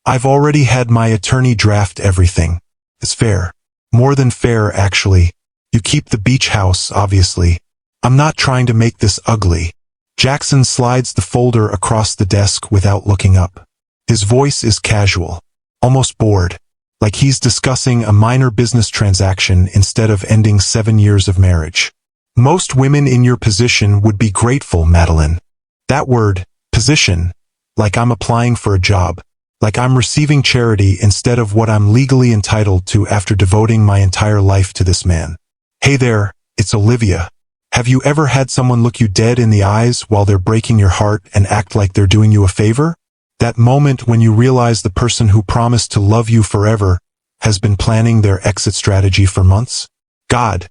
I've already had my attorney draft everything. It's fair. More than fair, actually. You keep the beach house, obviously. I'm not trying to make this ugly. Jackson slides the folder across the desk without looking up. His voice is casual, almost bored, like he's discussing a minor business transaction instead of ending 7 years of marriage. Most women in your position would be grateful, Madeline. That word, position, like I'm applying for a job, like I'm receiving charity instead of what I'm legally entitled to after devoting my entire life to this man. Hey there, it's Olivia. Have you ever had someone look you dead in the eyes while they're breaking your heart and act like they're doing you a favor? That moment when you realize the person who promised to love you forever has been planning their exit strategy for months? God,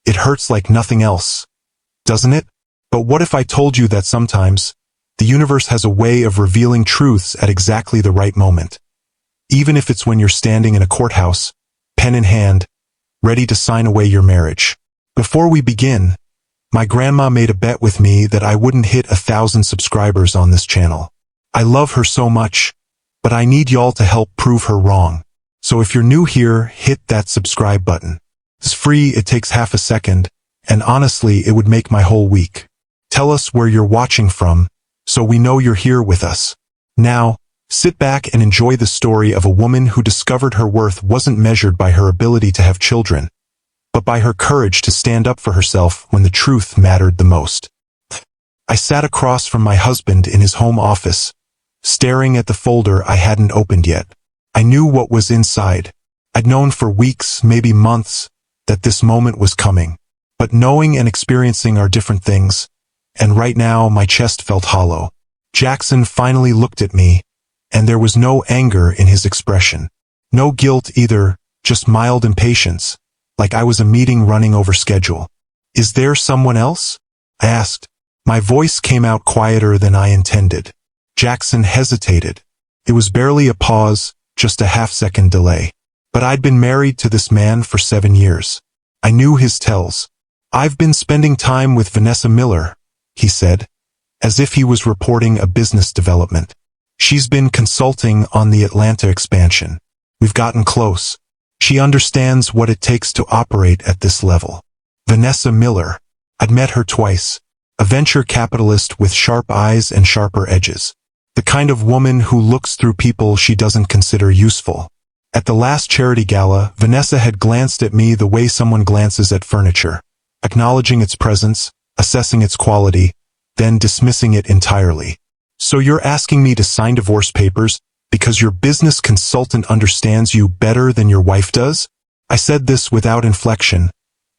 it hurts like nothing else, doesn't it? But what if I told you that sometimes the universe has a way of revealing truths at exactly the right moment? Even if it's when you're standing in a courthouse, pen in hand, ready to sign away your marriage. Before we begin, my grandma made a bet with me that I wouldn't hit 1,000 subscribers on this channel. I love her so much, but I need y'all to help prove her wrong. So if you're new here, hit that subscribe button. It's free, it takes half a second, and honestly, it would make my whole week. Tell us where you're watching from, so we know you're here with us. Now, sit back and enjoy the story of a woman who discovered her worth wasn't measured by her ability to have children, but by her courage to stand up for herself when the truth mattered the most. I sat across from my husband in his home office, staring at the folder I hadn't opened yet. I knew what was inside. I'd known for weeks, maybe months, that this moment was coming. But knowing and experiencing are different things, and right now my chest felt hollow. Jackson finally looked at me, and there was no anger in his expression. No guilt either, just mild impatience, like I was a meeting running over schedule. Is there someone else? I asked. My voice came out quieter than I intended. Jackson hesitated. It was barely a pause, just a half-second delay. But I'd been married to this man for 7 years. I knew his tells. I've been spending time with Vanessa Miller, he said, as if he was reporting a business development. She's been consulting on the Atlanta expansion. We've gotten close. She understands what it takes to operate at this level. Vanessa Miller. I'd met her twice. A venture capitalist with sharp eyes and sharper edges. The kind of woman who looks through people she doesn't consider useful. At the last charity gala, Vanessa had glanced at me the way someone glances at furniture, acknowledging its presence, assessing its quality, then dismissing it entirely. So you're asking me to sign divorce papers because your business consultant understands you better than your wife does? I said this without inflection,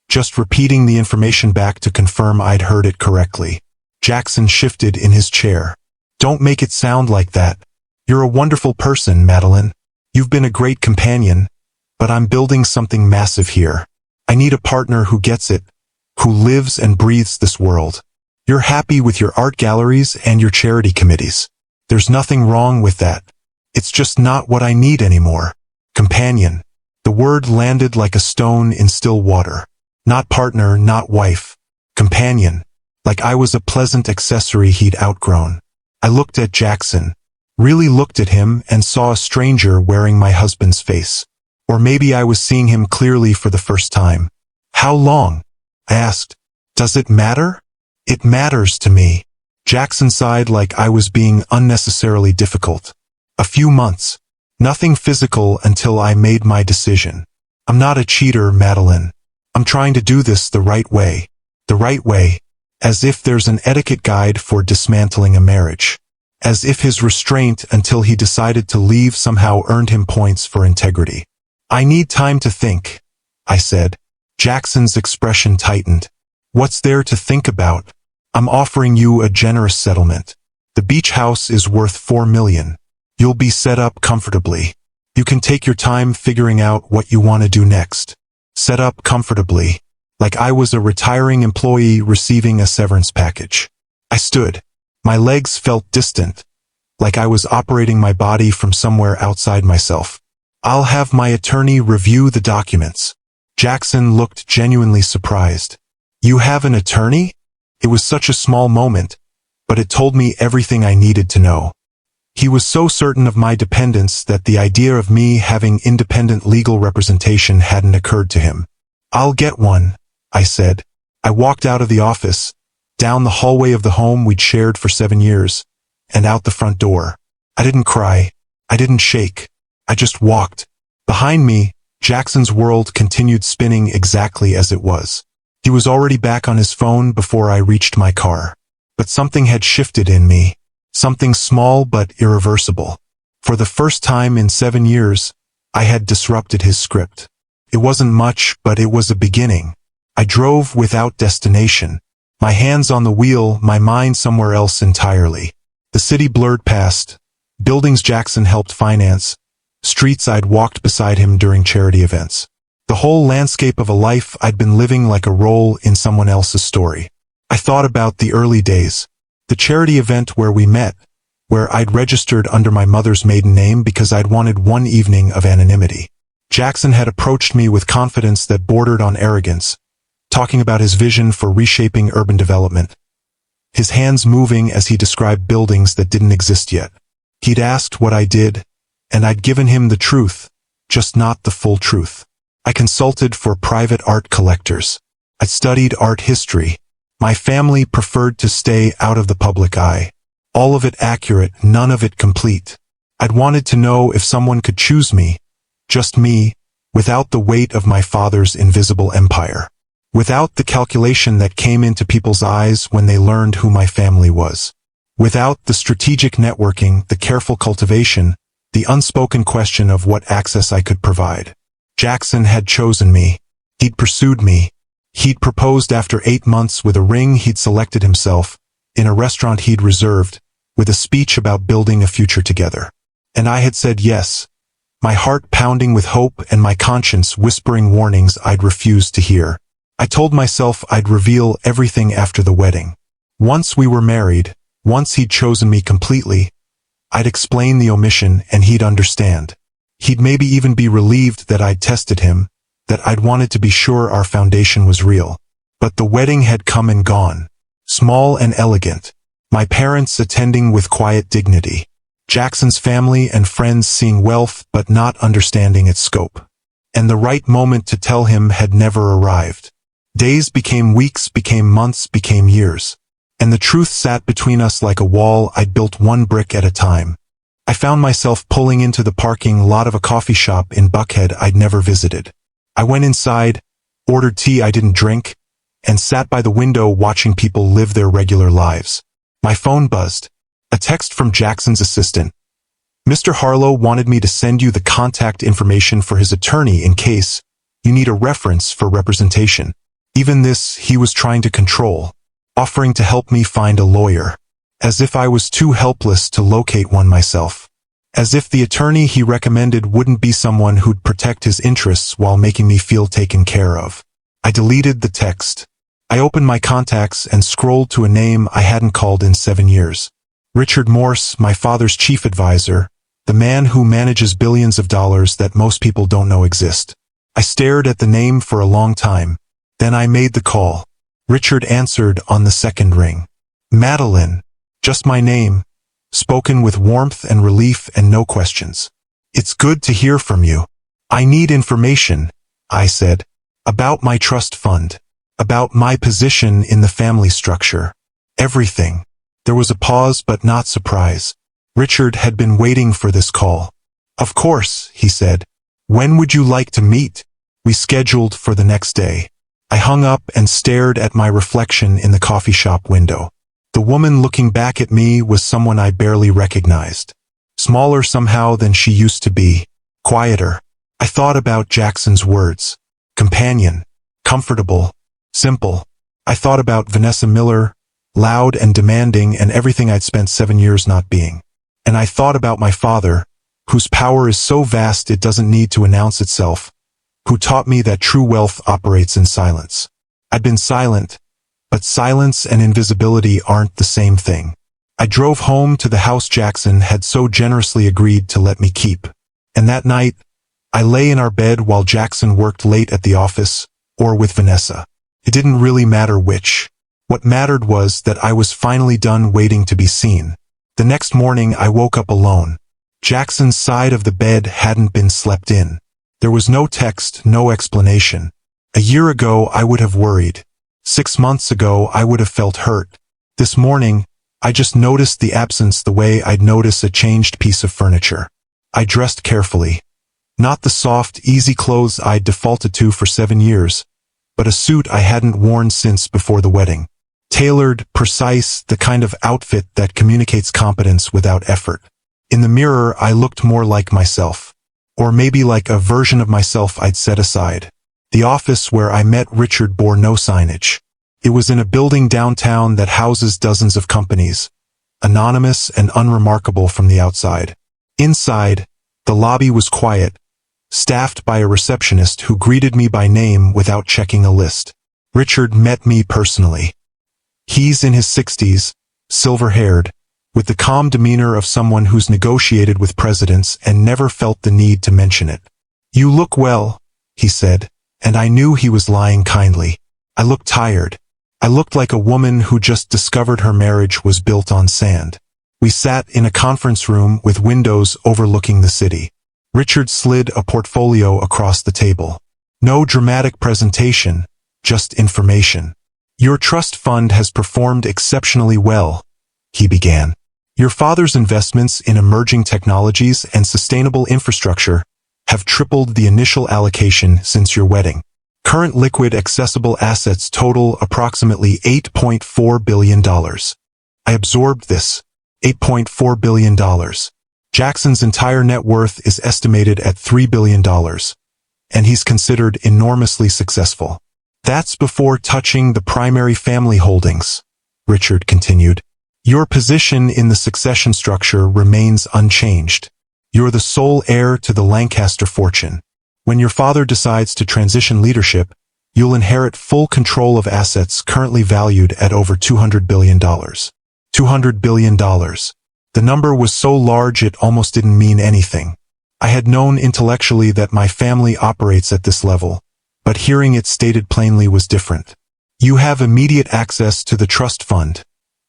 just repeating the information back to confirm I'd heard it correctly. Jackson shifted in his chair. Don't make it sound like that. You're a wonderful person, Madeline. You've been a great companion, but I'm building something massive here. I need a partner who gets it, who lives and breathes this world. You're happy with your art galleries and your charity committees. There's nothing wrong with that. It's just not what I need anymore. Companion. The word landed like a stone in still water. Not partner, not wife. Companion. Like I was a pleasant accessory he'd outgrown. I looked at Jackson. Really looked at him and saw a stranger wearing my husband's face. Or maybe I was seeing him clearly for the first time. How long? I asked. Does it matter? It matters to me. Jackson sighed like I was being unnecessarily difficult. A few months. Nothing physical until I made my decision. I'm not a cheater, Madeline. I'm trying to do this the right way. The right way. As if there's an etiquette guide for dismantling a marriage. As if his restraint until he decided to leave somehow earned him points for integrity. I need time to think, I said. Jackson's expression tightened. What's there to think about? I'm offering you a generous settlement. The beach house is worth $4 million. You'll be set up comfortably. You can take your time figuring out what you want to do next. Set up comfortably. Like I was a retiring employee receiving a severance package. I stood. My legs felt distant, like I was operating my body from somewhere outside myself. I'll have my attorney review the documents. Jackson looked genuinely surprised. You have an attorney? It was such a small moment, but it told me everything I needed to know. He was so certain of my dependence that the idea of me having independent legal representation hadn't occurred to him. "I'll get one," I said. I walked out of the office, down the hallway of the home we'd shared for 7 years, and out the front door. I didn't cry. I didn't shake. I just walked. Behind me, Jackson's world continued spinning exactly as it was. He was already back on his phone before I reached my car. But something had shifted in me. Something small but irreversible. For the first time in 7 years, I had disrupted his script. It wasn't much, but it was a beginning. I drove without destination. My hands on the wheel, my mind somewhere else entirely. The city blurred past. Buildings Jackson helped finance. Streets I'd walked beside him during charity events. The whole landscape of a life I'd been living like a role in someone else's story. I thought about the early days. The charity event where we met, where I'd registered under my mother's maiden name because I'd wanted one evening of anonymity. Jackson had approached me with confidence that bordered on arrogance, talking about his vision for reshaping urban development. His hands moving as he described buildings that didn't exist yet. He'd asked what I did, and I'd given him the truth, just not the full truth. I consulted for private art collectors. I studied art history. My family preferred to stay out of the public eye. All of it accurate, none of it complete. I'd wanted to know if someone could choose me, just me, without the weight of my father's invisible empire. Without the calculation that came into people's eyes when they learned who my family was. Without the strategic networking, the careful cultivation, the unspoken question of what access I could provide. Jackson had chosen me. He'd pursued me. He'd proposed after 8 months with a ring he'd selected himself, in a restaurant he'd reserved, with a speech about building a future together. And I had said yes, my heart pounding with hope and my conscience whispering warnings I'd refused to hear. I told myself I'd reveal everything after the wedding. Once we were married, once he'd chosen me completely, I'd explain the omission and he'd understand. He'd maybe even be relieved that I'd tested him, that I'd wanted to be sure our foundation was real. But the wedding had come and gone. Small and elegant. My parents attending with quiet dignity. Jackson's family and friends seeing wealth but not understanding its scope. And the right moment to tell him had never arrived. Days became weeks, became months, became years. And the truth sat between us like a wall I'd built one brick at a time. I found myself pulling into the parking lot of a coffee shop in Buckhead I'd never visited. I went inside, ordered tea I didn't drink, and sat by the window watching people live their regular lives. My phone buzzed. A text from Jackson's assistant. "Mr. Harlow wanted me to send you the contact information for his attorney in case you need a reference for representation." Even this he was trying to control, offering to help me find a lawyer. As if I was too helpless to locate one myself. As if the attorney he recommended wouldn't be someone who'd protect his interests while making me feel taken care of. I deleted the text. I opened my contacts and scrolled to a name I hadn't called in 7 years. Richard Morse, my father's chief advisor, the man who manages billions of dollars that most people don't know exist. I stared at the name for a long time. Then I made the call. Richard answered on the second ring. "Madeline." Just my name, spoken with warmth and relief and no questions. "It's good to hear from you. I need information," I said, "about my trust fund, about my position in the family structure. Everything." There was a pause but not surprise. Richard had been waiting for this call. "Of course," he said. "When would you like to meet?" We scheduled for the next day. I hung up and stared at my reflection in the coffee shop window. The woman looking back at me was someone I barely recognized. Smaller somehow than she used to be. Quieter. I thought about Jackson's words. Companion. Comfortable. Simple. I thought about Vanessa Miller, loud and demanding, and everything I'd spent 7 years not being. And I thought about my father, whose power is so vast it doesn't need to announce itself, who taught me that true wealth operates in silence. I'd been silent, but silence and invisibility aren't the same thing. I drove home to the house Jackson had so generously agreed to let me keep. And that night, I lay in our bed while Jackson worked late at the office, or with Vanessa. It didn't really matter which. What mattered was that I was finally done waiting to be seen. The next morning I woke up alone. Jackson's side of the bed hadn't been slept in. There was no text, no explanation. A year ago I would have worried. 6 months ago I would have felt hurt. This morning, I just noticed the absence the way I'd notice a changed piece of furniture. I dressed carefully. Not the soft, easy clothes I'd defaulted to for 7 years, but a suit I hadn't worn since before the wedding. Tailored, precise, the kind of outfit that communicates competence without effort. In the mirror, I looked more like myself. Or maybe like a version of myself I'd set aside. The office where I met Richard bore no signage. It was in a building downtown that houses dozens of companies, anonymous and unremarkable from the outside. Inside, the lobby was quiet, staffed by a receptionist who greeted me by name without checking a list. Richard met me personally. He's in his 60s, silver-haired, with the calm demeanor of someone who's negotiated with presidents and never felt the need to mention it. "You look well," he said, and I knew he was lying kindly. I looked tired. I looked like a woman who just discovered her marriage was built on sand. We sat in a conference room with windows overlooking the city. Richard slid a portfolio across the table. No dramatic presentation, just information. "Your trust fund has performed exceptionally well," he began. "Your father's investments in emerging technologies and sustainable infrastructure have tripled the initial allocation since your wedding. Current liquid accessible assets total approximately $8.4 billion. I absorbed this. $8.4 billion. Jackson's entire net worth is estimated at $3 billion, and he's considered enormously successful. That's before touching the primary family holdings," Richard continued. "Your position in the succession structure remains unchanged. You're the sole heir to the Lancaster fortune. When your father decides to transition leadership, you'll inherit full control of assets currently valued at over $200 billion. $200 billion. The number was so large it almost didn't mean anything. I had known intellectually that my family operates at this level, but hearing it stated plainly was different. "You have immediate access to the trust fund,"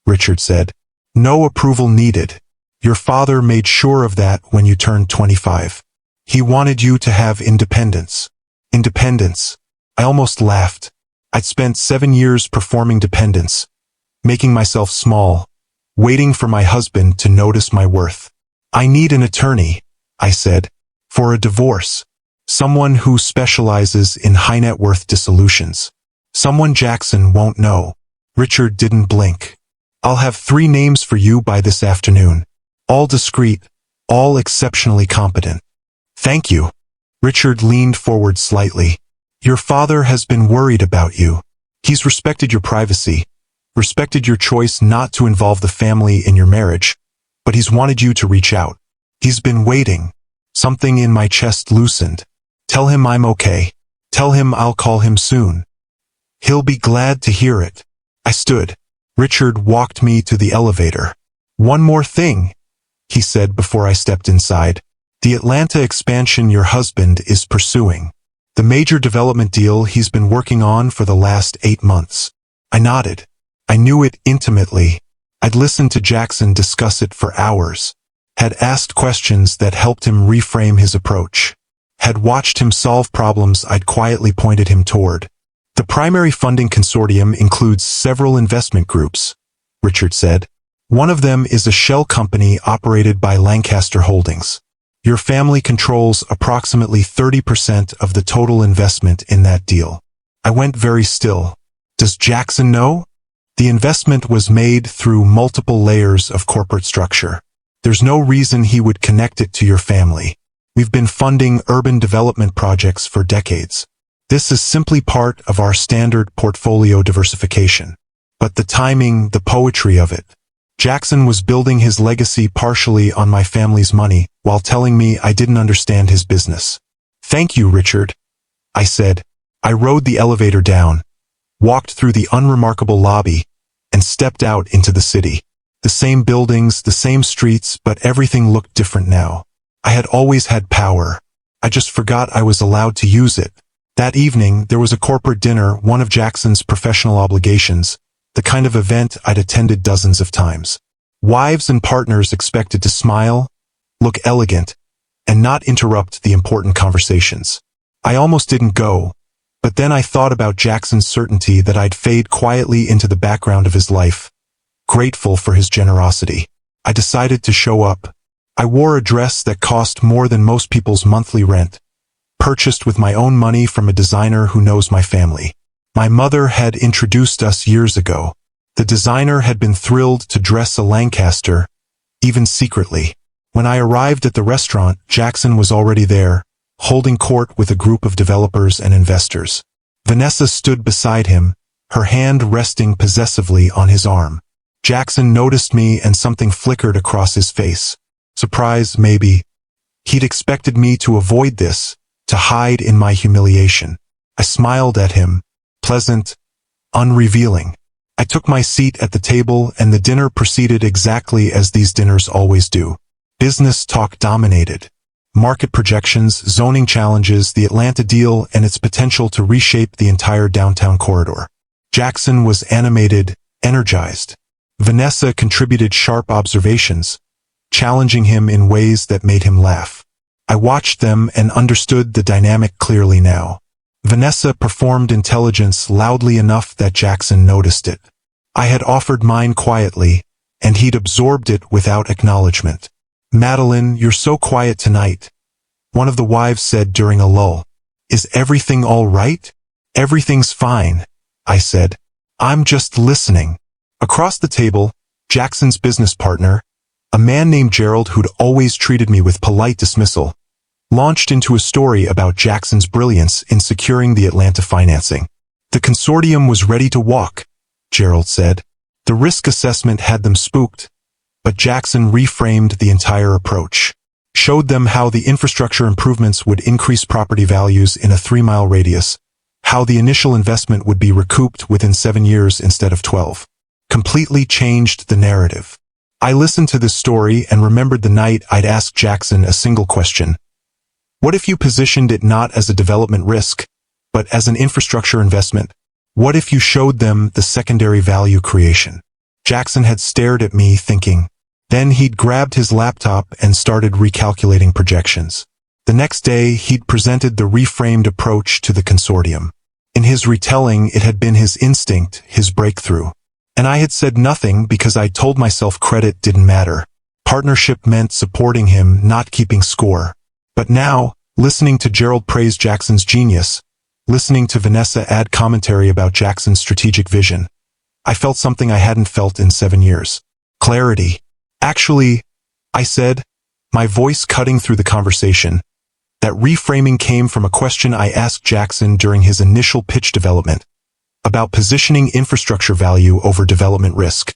Richard said. "No approval needed. Your father made sure of that when you turned 25. He wanted you to have independence." Independence. I almost laughed. I'd spent 7 years performing dependence, making myself small, waiting for my husband to notice my worth. "I need an attorney," I said, "for a divorce. Someone who specializes in high net worth dissolutions. Someone Jackson won't know." Richard didn't blink. "I'll have 3 names for you by this afternoon. All discreet, all exceptionally competent." "Thank you." Richard leaned forward slightly. "Your father has been worried about you. He's respected your privacy, respected your choice not to involve the family in your marriage, but he's wanted you to reach out. He's been waiting." Something in my chest loosened. "Tell him I'm okay. Tell him I'll call him soon. He'll be glad to hear it." I stood. Richard walked me to the elevator. "One more thing," he said before I stepped inside. "The Atlanta expansion your husband is pursuing. The major development deal he's been working on for the last 8 months." I nodded. I knew it intimately. I'd listened to Jackson discuss it for hours. Had asked questions that helped him reframe his approach. Had watched him solve problems I'd quietly pointed him toward. "The primary funding consortium includes several investment groups," Richard said. "One of them is a shell company operated by Lancaster Holdings. Your family controls approximately 30% of the total investment in that deal." I went very still. "Does Jackson know?" "The investment was made through multiple layers of corporate structure. There's no reason he would connect it to your family. We've been funding urban development projects for decades. This is simply part of our standard portfolio diversification. But the timing, the poetry of it. Jackson was building his legacy partially on my family's money, while telling me I didn't understand his business." "Thank you, Richard," I said. I rode the elevator down, walked through the unremarkable lobby, and stepped out into the city. The same buildings, the same streets, but everything looked different now. I had always had power. I just forgot I was allowed to use it. That evening, there was a corporate dinner, one of Jackson's professional obligations, the kind of event I'd attended dozens of times. Wives and partners expected to smile, look elegant, and not interrupt the important conversations. I almost didn't go, but then I thought about Jackson's certainty that I'd fade quietly into the background of his life, grateful for his generosity. I decided to show up. I wore a dress that cost more than most people's monthly rent, purchased with my own money from a designer who knows my family. My mother had introduced us years ago. The designer had been thrilled to dress a Lancaster, even secretly. When I arrived at the restaurant, Jackson was already there, holding court with a group of developers and investors. Vanessa stood beside him, her hand resting possessively on his arm. Jackson noticed me and something flickered across his face. Surprise, maybe. He'd expected me to avoid this, to hide in my humiliation. I smiled at him, pleasant, unrevealing. I took my seat at the table and the dinner proceeded exactly as these dinners always do. Business talk dominated. Market projections, zoning challenges, the Atlanta deal and its potential to reshape the entire downtown corridor. Jackson was animated, energized. Vanessa contributed sharp observations, challenging him in ways that made him laugh. I watched them and understood the dynamic clearly now. Vanessa performed intelligence loudly enough that Jackson noticed it. I had offered mine quietly, and he'd absorbed it without acknowledgement. "Madeline, you're so quiet tonight," one of the wives said during a lull. "Is everything all right?" "Everything's fine," I said. "I'm just listening." Across the table, Jackson's business partner, a man named Gerald who'd always treated me with polite dismissal, launched into a story about Jackson's brilliance in securing the Atlanta financing. "The consortium was ready to walk," Gerald said. "The risk assessment had them spooked, but Jackson reframed the entire approach, showed them how the infrastructure improvements would increase property values in a 3-mile radius, how the initial investment would be recouped within 7 years instead of 12. Completely changed the narrative. I listened to this story and remembered the night I'd asked Jackson a single question. What if you positioned it not as a development risk, but as an infrastructure investment? What if you showed them the secondary value creation? Jackson had stared at me thinking. Then he'd grabbed his laptop and started recalculating projections. The next day, he'd presented the reframed approach to the consortium. In his retelling, it had been his instinct, his breakthrough. And I had said nothing because I told myself credit didn't matter. Partnership meant supporting him, not keeping score. But now, listening to Gerald praise Jackson's genius, listening to Vanessa add commentary about Jackson's strategic vision, I felt something I hadn't felt in 7 years. Clarity. "Actually," I said, my voice cutting through the conversation. That reframing came from a question I asked Jackson during his initial pitch development, about positioning infrastructure value over development risk.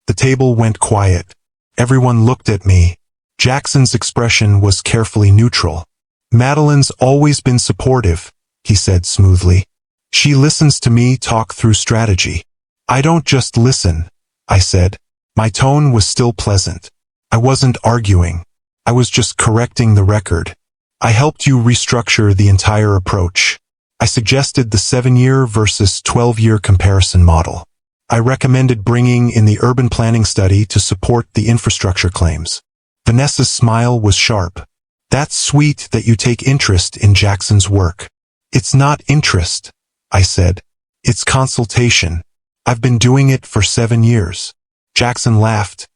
The table went quiet. Everyone looked at me. Jackson's expression was carefully neutral. "Madeline's always been supportive," he said smoothly. "She listens to me talk through strategy." "I don't just listen," I said. My tone was still pleasant. I wasn't arguing. I was just correcting the record. "I helped you restructure the entire approach. I suggested the 7-year versus 12-year comparison model. I recommended bringing in the urban planning study to support the infrastructure claims." Vanessa's smile was sharp. "That's sweet that you take interest in Jackson's work." "It's not interest," I said. "It's consultation. I've been doing it for 7 years. Jackson laughed,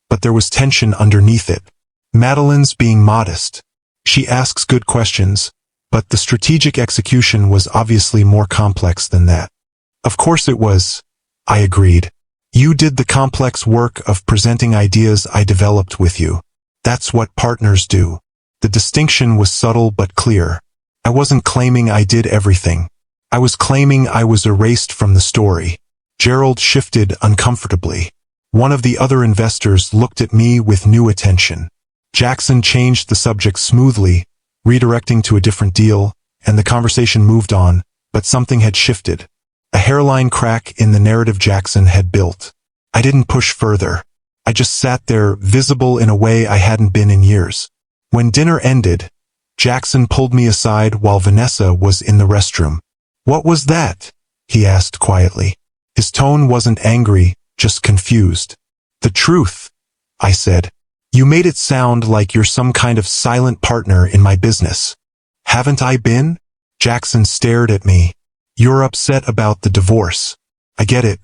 but there was tension underneath it. "Madeline's being modest. She asks good questions, but the strategic execution was obviously more complex than that." "Of course it was," I agreed. "You did the complex work of presenting ideas I developed with you. That's what partners do." The distinction was subtle but clear. I wasn't claiming I did everything. I was claiming I was erased from the story. Gerald shifted uncomfortably. One of the other investors looked at me with new attention. Jackson changed the subject smoothly, redirecting to a different deal, and the conversation moved on, but something had shifted. A hairline crack in the narrative Jackson had built. I didn't push further. I just sat there, visible in a way I hadn't been in years. When dinner ended, Jackson pulled me aside while Vanessa was in the restroom. "What was that?" he asked quietly. His tone wasn't angry, just confused. "The truth," I said. You made it sound like you're some kind of silent partner in my business. Haven't I been? Jackson stared at me. You're upset about the divorce. I get it,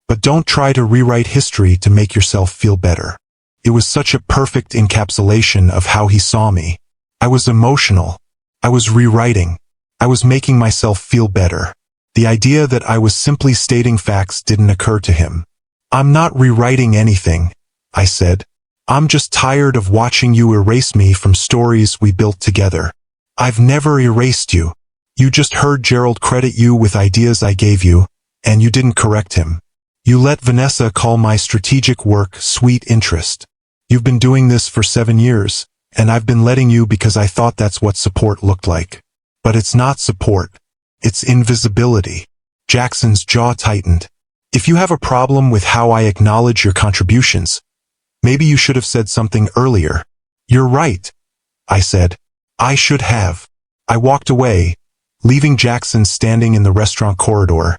but don't try to rewrite history to make yourself feel better. It was such a perfect encapsulation of how he saw me. I was emotional. I was rewriting. I was making myself feel better. The idea that I was simply stating facts didn't occur to him. I'm not rewriting anything, I said. I'm just tired of watching you erase me from stories we built together. I've never erased you. You just heard Gerald credit you with ideas I gave you, and you didn't correct him. You let Vanessa call my strategic work sweet interest. You've been doing this for 7 years, and I've been letting you because I thought that's what support looked like. But it's not support. It's invisibility. Jackson's jaw tightened. If you have a problem with how I acknowledge your contributions, maybe you should have said something earlier. You're right, I said. I should have. I walked away, leaving Jackson standing in the restaurant corridor,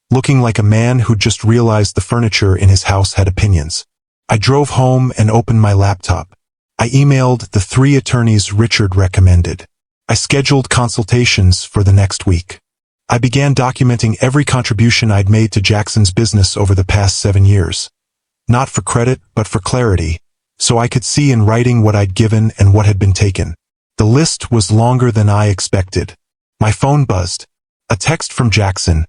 looking like a man who just realized the furniture in his house had opinions. I drove home and opened my laptop. I emailed the 3 attorneys Richard recommended. I scheduled consultations for the next week. I began documenting every contribution I'd made to Jackson's business over the past 7 years. Not for credit, but for clarity, so I could see in writing what I'd given and what had been taken. The list was longer than I expected. My phone buzzed. A text from Jackson.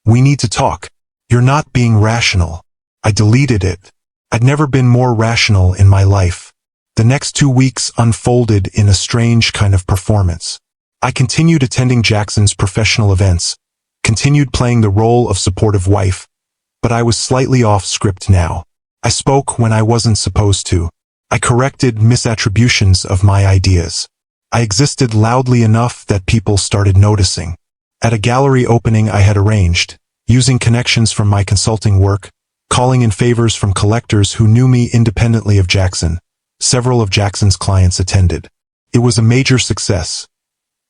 We need to talk. You're not being rational. I deleted it. I'd never been more rational in my life. The next 2 weeks unfolded in a strange kind of performance. I continued attending Jackson's professional events, continued playing the role of supportive wife, but I was slightly off script now. I spoke when I wasn't supposed to. I corrected misattributions of my ideas. I existed loudly enough that people started noticing. At a gallery opening I had arranged, using connections from my consulting work, calling in favors from collectors who knew me independently of Jackson, several of Jackson's clients attended. It was a major success.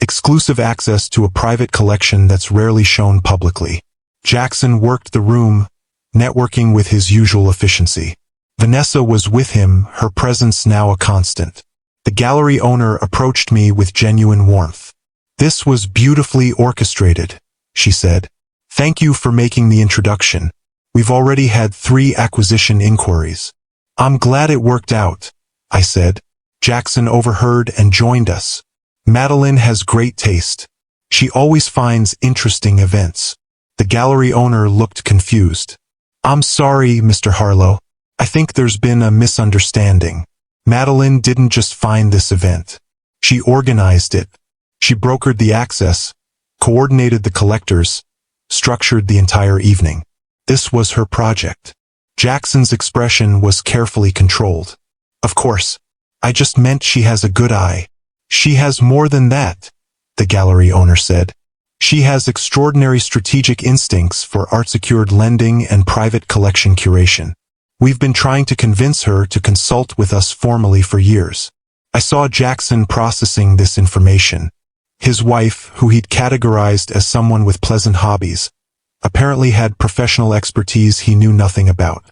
Exclusive access to a private collection that's rarely shown publicly. Jackson worked the room, networking with his usual efficiency. Vanessa was with him, her presence now a constant. The gallery owner approached me with genuine warmth. This was beautifully orchestrated, she said. Thank you for making the introduction. We've already had 3 acquisition inquiries. I'm glad it worked out, I said. Jackson overheard and joined us. Madeline has great taste. She always finds interesting events. The gallery owner looked confused. I'm sorry, Mr. Harlow. I think there's been a misunderstanding. Madeline didn't just find this event. She organized it. She brokered the access, coordinated the collectors, structured the entire evening. This was her project. Jackson's expression was carefully controlled. Of course, I just meant she has a good eye. She has more than that, the gallery owner said. She has extraordinary strategic instincts for art-secured lending and private collection curation. We've been trying to convince her to consult with us formally for years. I saw Jackson processing this information. His wife, who he'd categorized as someone with pleasant hobbies, apparently had professional expertise he knew nothing about.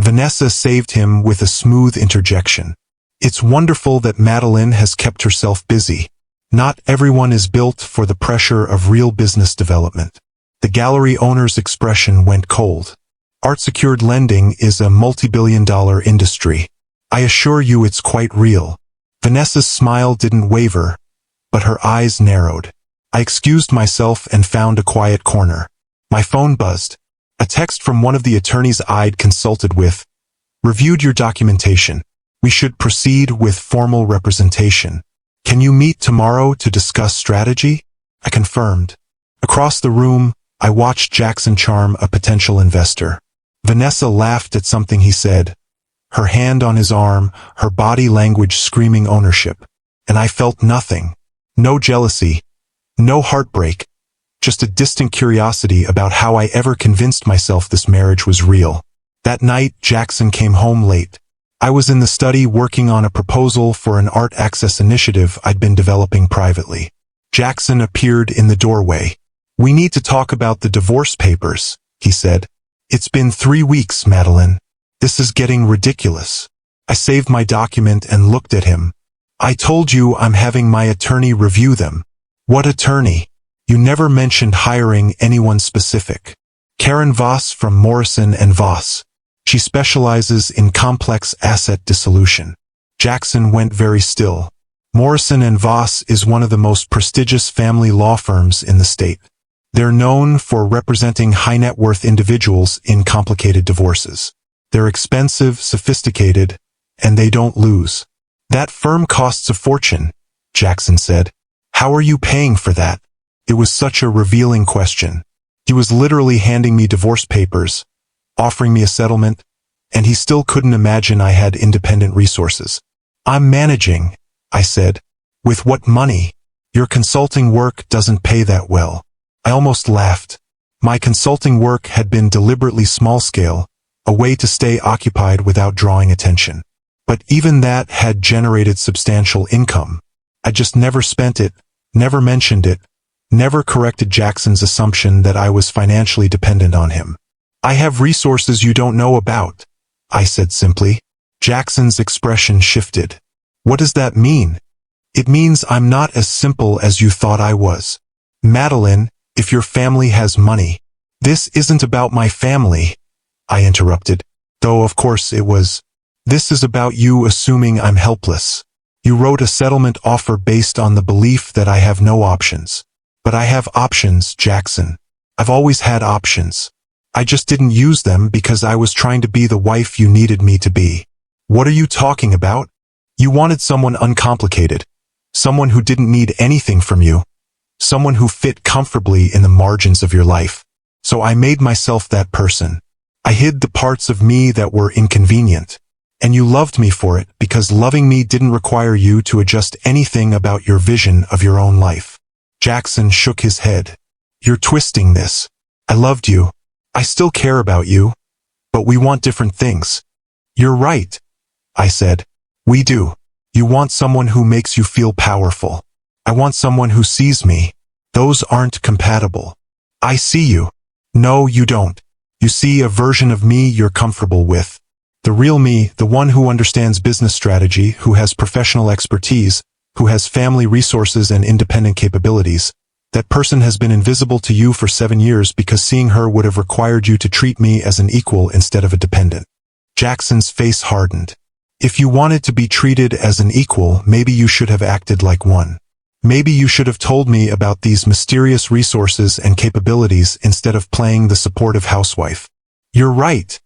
Vanessa saved him with a smooth interjection. It's wonderful that Madeline has kept herself busy. Not everyone is built for the pressure of real business development. The gallery owner's expression went cold. Art-secured lending is a multi-billion-dollar industry. I assure you it's quite real. Vanessa's smile didn't waver, but her eyes narrowed. I excused myself and found a quiet corner. My phone buzzed. A text from one of the attorneys I'd consulted with. Reviewed your documentation. We should proceed with formal representation. Can you meet tomorrow to discuss strategy? I confirmed. Across the room, I watched Jackson charm a potential investor. Vanessa laughed at something he said, her hand on his arm, her body language screaming ownership. And I felt nothing. No jealousy. No heartbreak. Just a distant curiosity about how I ever convinced myself this marriage was real. That night, Jackson came home late. I was in the study working on a proposal for an art access initiative I'd been developing privately. Jackson appeared in the doorway. We need to talk about the divorce papers, he said. It's been 3 weeks, Madeline. This is getting ridiculous. I saved my document and looked at him. I told you I'm having my attorney review them. What attorney? You never mentioned hiring anyone specific. Karen Voss from Morrison & Voss. She specializes in complex asset dissolution. Jackson went very still. Morrison & Voss is one of the most prestigious family law firms in the state. They're known for representing high-net-worth individuals in complicated divorces. They're expensive, sophisticated, and they don't lose. That firm costs a fortune, Jackson said. How are you paying for that? It was such a revealing question. He was literally handing me divorce papers, offering me a settlement, and he still couldn't imagine I had independent resources. I'm managing, I said. With what money? Your consulting work doesn't pay that well. I almost laughed. My consulting work had been deliberately small-scale, a way to stay occupied without drawing attention. But even that had generated substantial income. I just never spent it, never mentioned it, never corrected Jackson's assumption that I was financially dependent on him. I have resources you don't know about, I said simply. Jackson's expression shifted. What does that mean? It means I'm not as simple as you thought I was. Madeline, if your family has money. This isn't about my family, I interrupted, though of course it was. This is about you assuming I'm helpless. You wrote a settlement offer based on the belief that I have no options. But I have options, Jackson. I've always had options. I just didn't use them because I was trying to be the wife you needed me to be. What are you talking about? You wanted someone uncomplicated. Someone who didn't need anything from you. Someone who fit comfortably in the margins of your life. So I made myself that person. I hid the parts of me that were inconvenient. And you loved me for it because loving me didn't require you to adjust anything about your vision of your own life. Jackson shook his head. You're twisting this. I loved you. I still care about you. But we want different things. You're right, I said. We do. You want someone who makes you feel powerful. I want someone who sees me. Those aren't compatible. I see you. No, you don't. You see a version of me you're comfortable with. The real me, the one who understands business strategy, who has professional expertise, who has family resources and independent capabilities. That person has been invisible to you for 7 years because seeing her would have required you to treat me as an equal instead of a dependent. Jackson's face hardened. If you wanted to be treated as an equal, maybe you should have acted like one. Maybe you should have told me about these mysterious resources and capabilities instead of playing the supportive housewife. You're right,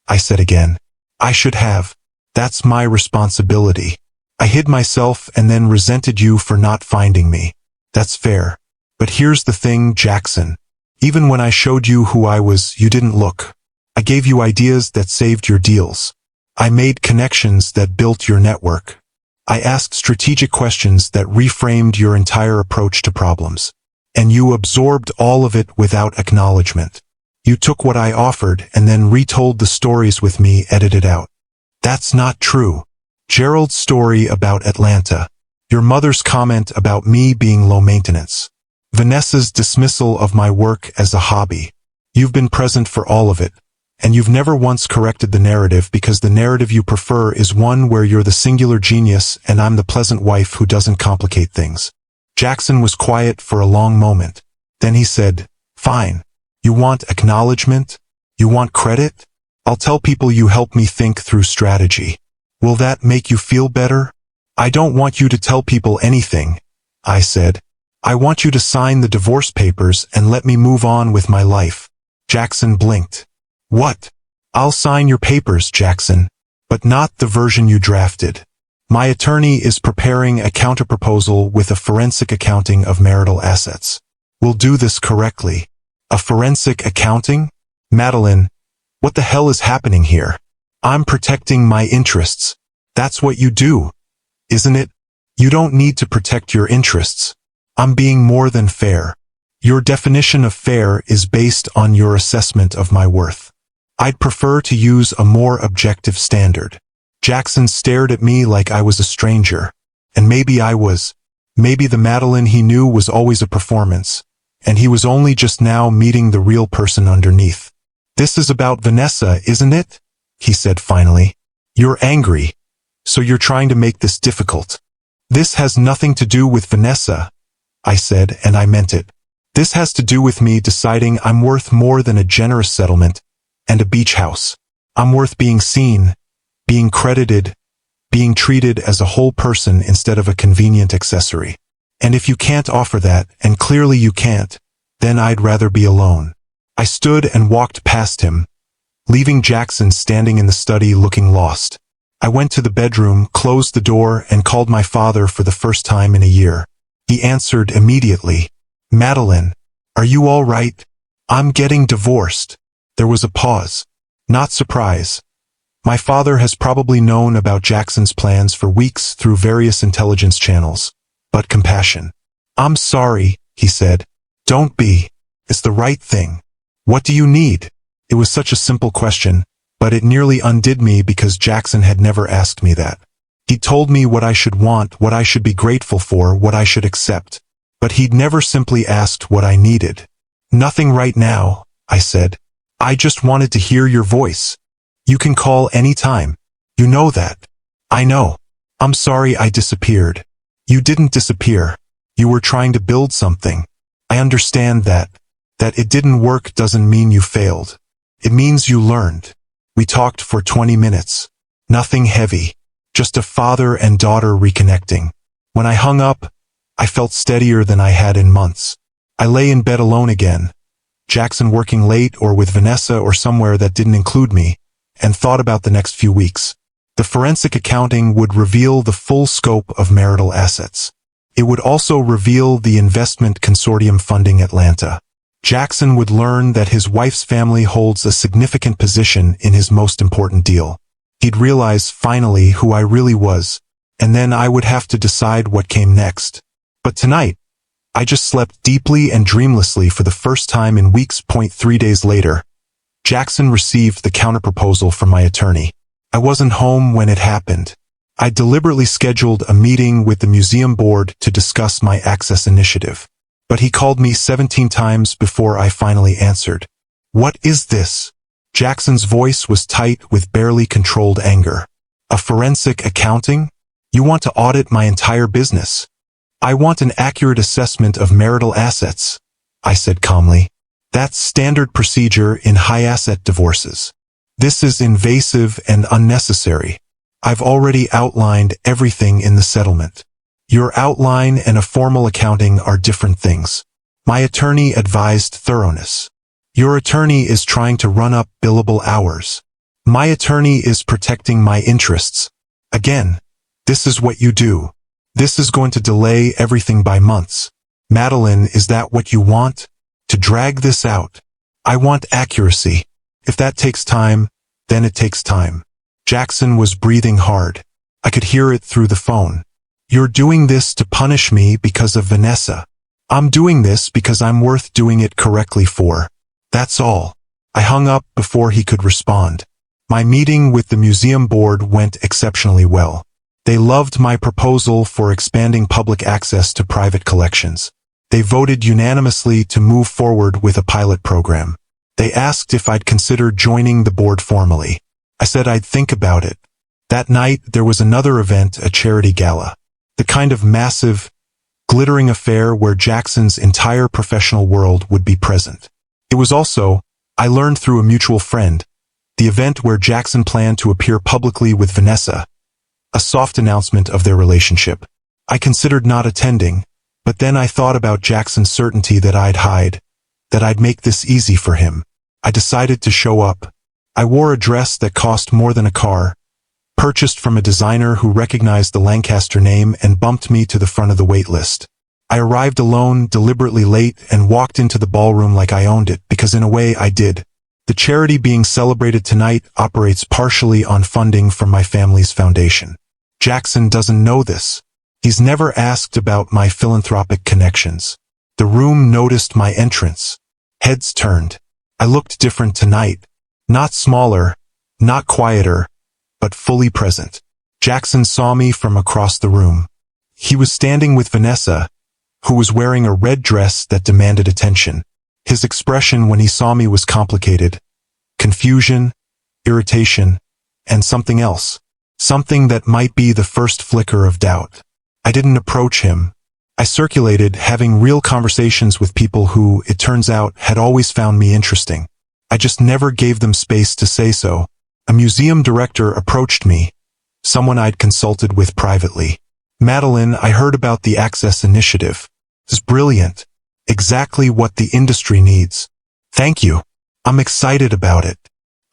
I said again. I should have. That's my responsibility. I hid myself and then resented you for not finding me. That's fair. But here's the thing, Jackson. Even when I showed you who I was, you didn't look. I gave you ideas that saved your deals. I made connections that built your network. I asked strategic questions that reframed your entire approach to problems. And you absorbed all of it without acknowledgement. You took what I offered and then retold the stories with me edited out. That's not true. Gerald's story about Atlanta. Your mother's comment about me being low maintenance. Vanessa's dismissal of my work as a hobby. You've been present for all of it. And you've never once corrected the narrative because the narrative you prefer is one where you're the singular genius and I'm the pleasant wife who doesn't complicate things. Jackson was quiet for a long moment. Then he said, Fine. You want acknowledgement? You want credit? I'll tell people you helped me think through strategy. Will that make you feel better? I don't want you to tell people anything, I said. I want you to sign the divorce papers and let me move on with my life. Jackson blinked. What? I'll sign your papers, Jackson, but not the version you drafted. My attorney is preparing a counterproposal with a forensic accounting of marital assets. We'll do this correctly. A forensic accounting? Madeline, what the hell is happening here? I'm protecting my interests. That's what you do, isn't it? You don't need to protect your interests. I'm being more than fair. Your definition of fair is based on your assessment of my worth. I'd prefer to use a more objective standard. Jackson stared at me like I was a stranger. And maybe I was. Maybe the Madeline he knew was always a performance. And he was only just now meeting the real person underneath. This is about Vanessa, isn't it? He said finally. You're angry. So you're trying to make this difficult. This has nothing to do with Vanessa, I said, and I meant it. This has to do with me deciding I'm worth more than a generous settlement and a beach house. I'm worth being seen, being credited, being treated as a whole person instead of a convenient accessory. And if you can't offer that, and clearly you can't, then I'd rather be alone. I stood and walked past him, leaving Jackson standing in the study looking lost. I went to the bedroom, closed the door, and called my father for the first time in a year. He answered immediately. Madeline, are you all right? I'm getting divorced. There was a pause. Not surprise. My father has probably known about Jackson's plans for weeks through various intelligence channels. But compassion. I'm sorry, he said. Don't be. It's the right thing. What do you need? It was such a simple question, but it nearly undid me because Jackson had never asked me that. He told me what I should want, what I should be grateful for, what I should accept. But he'd never simply asked what I needed. Nothing right now, I said. I just wanted to hear your voice. You can call any time. You know that. I know. I'm sorry I disappeared. You didn't disappear. You were trying to build something. I understand that. That it didn't work doesn't mean you failed. It means you learned. We talked for 20 minutes. Nothing heavy. Just a father and daughter reconnecting. When I hung up, I felt steadier than I had in months. I lay in bed alone again, Jackson working late or with Vanessa or somewhere that didn't include me, and thought about the next few weeks. The forensic accounting would reveal the full scope of marital assets. It would also reveal the investment consortium funding Atlanta. Jackson would learn that his wife's family holds a significant position in his most important deal. He'd realize finally who I really was, and then I would have to decide what came next. But tonight, I just slept deeply and dreamlessly for the first time in weeks. 3 days later, Jackson received the counterproposal from my attorney. I wasn't home when it happened. I deliberately scheduled a meeting with the museum board to discuss my access initiative. But he called me 17 times before I finally answered. What is this? Jackson's voice was tight with barely controlled anger. A forensic accounting? You want to audit my entire business? I want an accurate assessment of marital assets, I said calmly. That's standard procedure in high-asset divorces. This is invasive and unnecessary. I've already outlined everything in the settlement. Your outline and a formal accounting are different things. My attorney advised thoroughness. Your attorney is trying to run up billable hours. My attorney is protecting my interests. Again, this is what you do. This is going to delay everything by months. Madeline, is that what you want? To drag this out? I want accuracy. If that takes time, then it takes time. Jackson was breathing hard. I could hear it through the phone. You're doing this to punish me because of Vanessa. I'm doing this because I'm worth doing it correctly for. That's all. I hung up before he could respond. My meeting with the museum board went exceptionally well. They loved my proposal for expanding public access to private collections. They voted unanimously to move forward with a pilot program. They asked if I'd consider joining the board formally. I said I'd think about it. That night, there was another event, a charity gala. The kind of massive, glittering affair where Jackson's entire professional world would be present. It was also, I learned through a mutual friend, the event where Jackson planned to appear publicly with Vanessa, a soft announcement of their relationship. I considered not attending, but then I thought about Jackson's certainty that I'd make this easy for him. I decided to show up. I wore a dress that cost more than a car, purchased from a designer who recognized the Lancaster name and bumped me to the front of the wait list. I arrived alone, deliberately late, and walked into the ballroom like I owned it, because in a way I did. The charity being celebrated tonight operates partially on funding from my family's foundation. Jackson doesn't know this. He's never asked about my philanthropic connections. The room noticed my entrance. Heads turned. I looked different tonight. Not smaller, not quieter, but fully present. Jackson saw me from across the room. He was standing with Vanessa, who was wearing a red dress that demanded attention. His expression when he saw me was complicated. Confusion, irritation, and something else. something that might be the first flicker of doubt. I didn't approach him. I circulated, having real conversations with people who, it turns out, had always found me interesting. I just never gave them space to say so. A museum director approached me, someone I'd consulted with privately. Madeline, I heard about the Access Initiative. It's brilliant. Exactly what the industry needs. Thank you. I'm excited about it.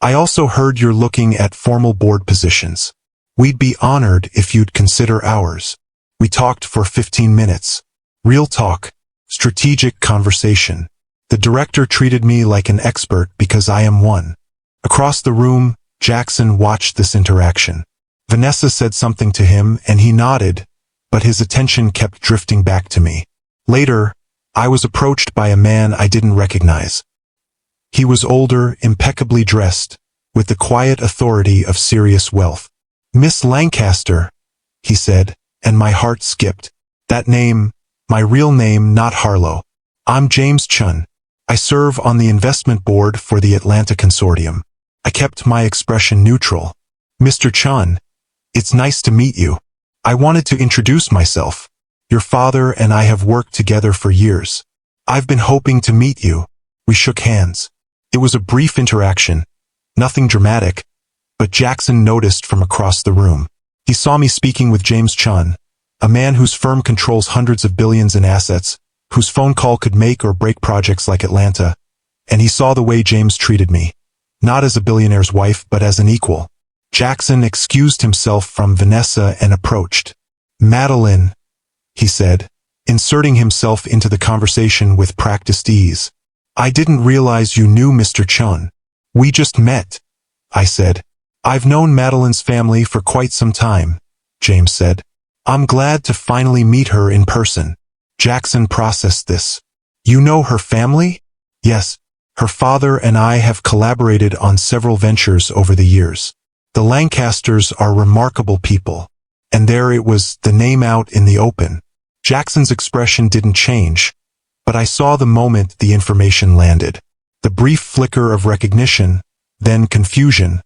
I also heard you're looking at formal board positions. We'd be honored if you'd consider ours. We talked for 15 minutes. Real talk. Strategic conversation. The director treated me like an expert because I am one. Across the room, Jackson watched this interaction. Vanessa said something to him and he nodded, but his attention kept drifting back to me. Later, I was approached by a man I didn't recognize. He was older, impeccably dressed, with the quiet authority of serious wealth. "Miss Lancaster," he said, and my heart skipped. That name, my real name, not Harlow. "I'm James Chun. I serve on the investment board for the Atlanta Consortium." I kept my expression neutral. "Mr. Chun, it's nice to meet you. I wanted to introduce myself. Your father and I have worked together for years. I've been hoping to meet you." We shook hands. It was a brief interaction, nothing dramatic, but Jackson noticed from across the room. He saw me speaking with James Chun, a man whose firm controls hundreds of billions in assets, whose phone call could make or break projects like Atlanta, and he saw the way James treated me, not as a billionaire's wife but as an equal. Jackson excused himself from Vanessa and approached. "Madeline," he said, inserting himself into the conversation with practiced ease. "I didn't realize you knew Mr. Chun." "We just met," I said. "I've known Madeline's family for quite some time," James said. "I'm glad to finally meet her in person." Jackson processed this. "You know her family?" "Yes. Her father and I have collaborated on several ventures over the years. The Lancasters are remarkable people." And there it was, the name out in the open. Jackson's expression didn't change, but I saw the moment the information landed. The brief flicker of recognition, then confusion,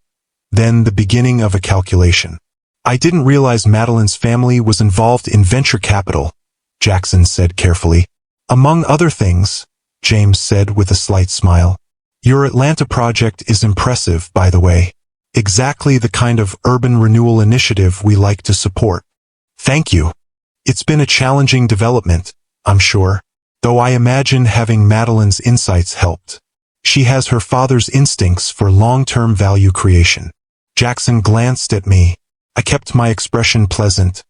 then the beginning of a calculation. "I didn't realize Madeline's family was involved in venture capital," Jackson said carefully. "Among other things," James said with a slight smile. "Your Atlanta project is impressive, by the way. Exactly the kind of urban renewal initiative we like to support." "Thank you. It's been a challenging development, I'm sure, though I imagine having Madeline's insights helped. She has her father's instincts for long-term value creation." Jackson glanced at me. I kept my expression pleasant,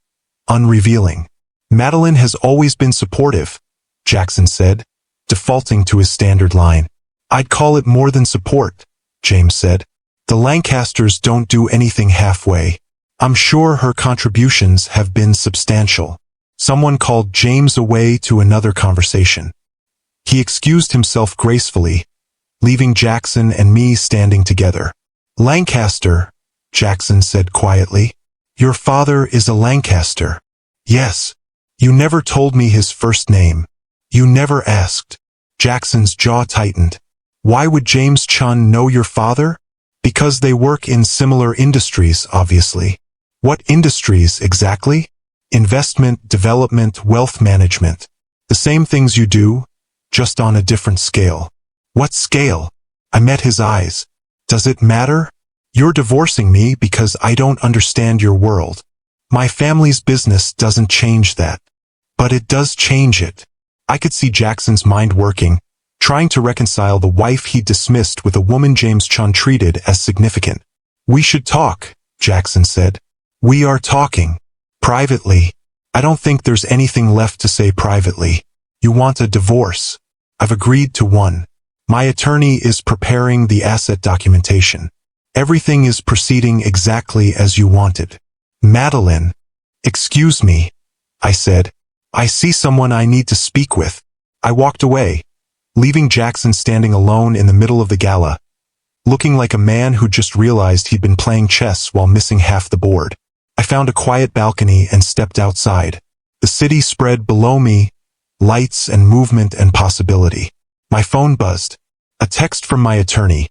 unrevealing. "Madeline has always been supportive," Jackson said, defaulting to his standard line. "I'd call it more than support," James said. "The Lancasters don't do anything halfway. I'm sure her contributions have been substantial." Someone called James away to another conversation. He excused himself gracefully, leaving Jackson and me standing together. "Lancaster," Jackson said quietly. "Your father is a Lancaster." "Yes. You never told me his first name. You never asked." Jackson's jaw tightened. "Why would James Chun know your father?" "Because they work in similar industries, obviously." "What industries exactly?" "Investment, development, wealth management. The same things you do, just on a different scale." "What scale?" I met his eyes. "Does it matter? You're divorcing me because I don't understand your world. My family's business doesn't change that. But it does change it." I could see Jackson's mind working, trying to reconcile the wife he dismissed with a woman James Chun treated as significant. "We should talk," Jackson said. "We are talking. Privately. I don't think there's anything left to say privately. You want a divorce. I've agreed to one. My attorney is preparing the asset documentation. Everything is proceeding exactly as you wanted." "Madeline." "Excuse me," I said. "I see someone I need to speak with." I walked away, leaving Jackson standing alone in the middle of the gala, looking like a man who just realized he'd been playing chess while missing half the board. I found a quiet balcony and stepped outside. The city spread below me, lights and movement and possibility. My phone buzzed. A text from my attorney.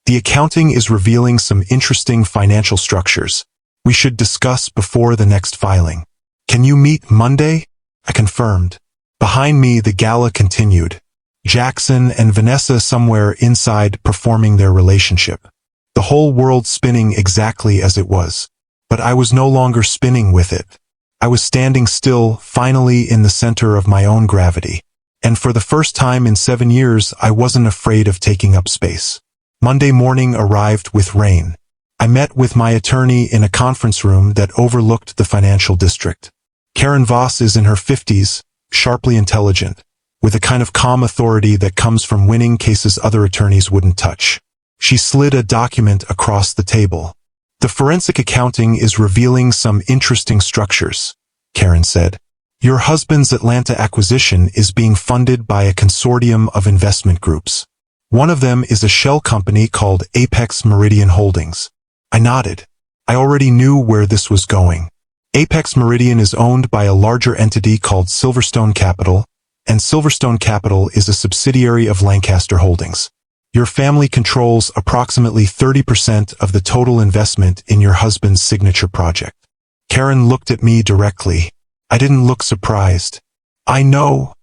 "The accounting is revealing some interesting financial structures. We should discuss before the next filing. Can you meet Monday? I confirmed. Behind me, the gala continued. Jackson and Vanessa somewhere inside performing their relationship. The whole world spinning exactly as it was. But I was no longer spinning with it. I was standing still, finally in the center of my own gravity. And for the first time in 7 years, I wasn't afraid of taking up space. Monday morning arrived with rain. I met with my attorney in a conference room that overlooked the financial district. Karen Voss is in her 50s, sharply intelligent, with a kind of calm authority that comes from winning cases other attorneys wouldn't touch. She slid a document across the table. The forensic accounting is revealing some interesting structures, Karen said. Your husband's Atlanta acquisition is being funded by a consortium of investment groups. One of them is a shell company called Apex Meridian Holdings. I nodded. I already knew where this was going. Apex Meridian is owned by a larger entity called Silverstone Capital, and Silverstone Capital is a subsidiary of Lancaster Holdings. Your family controls approximately 30% of the total investment in your husband's signature project. Karen looked at me directly. I didn't look surprised. I know,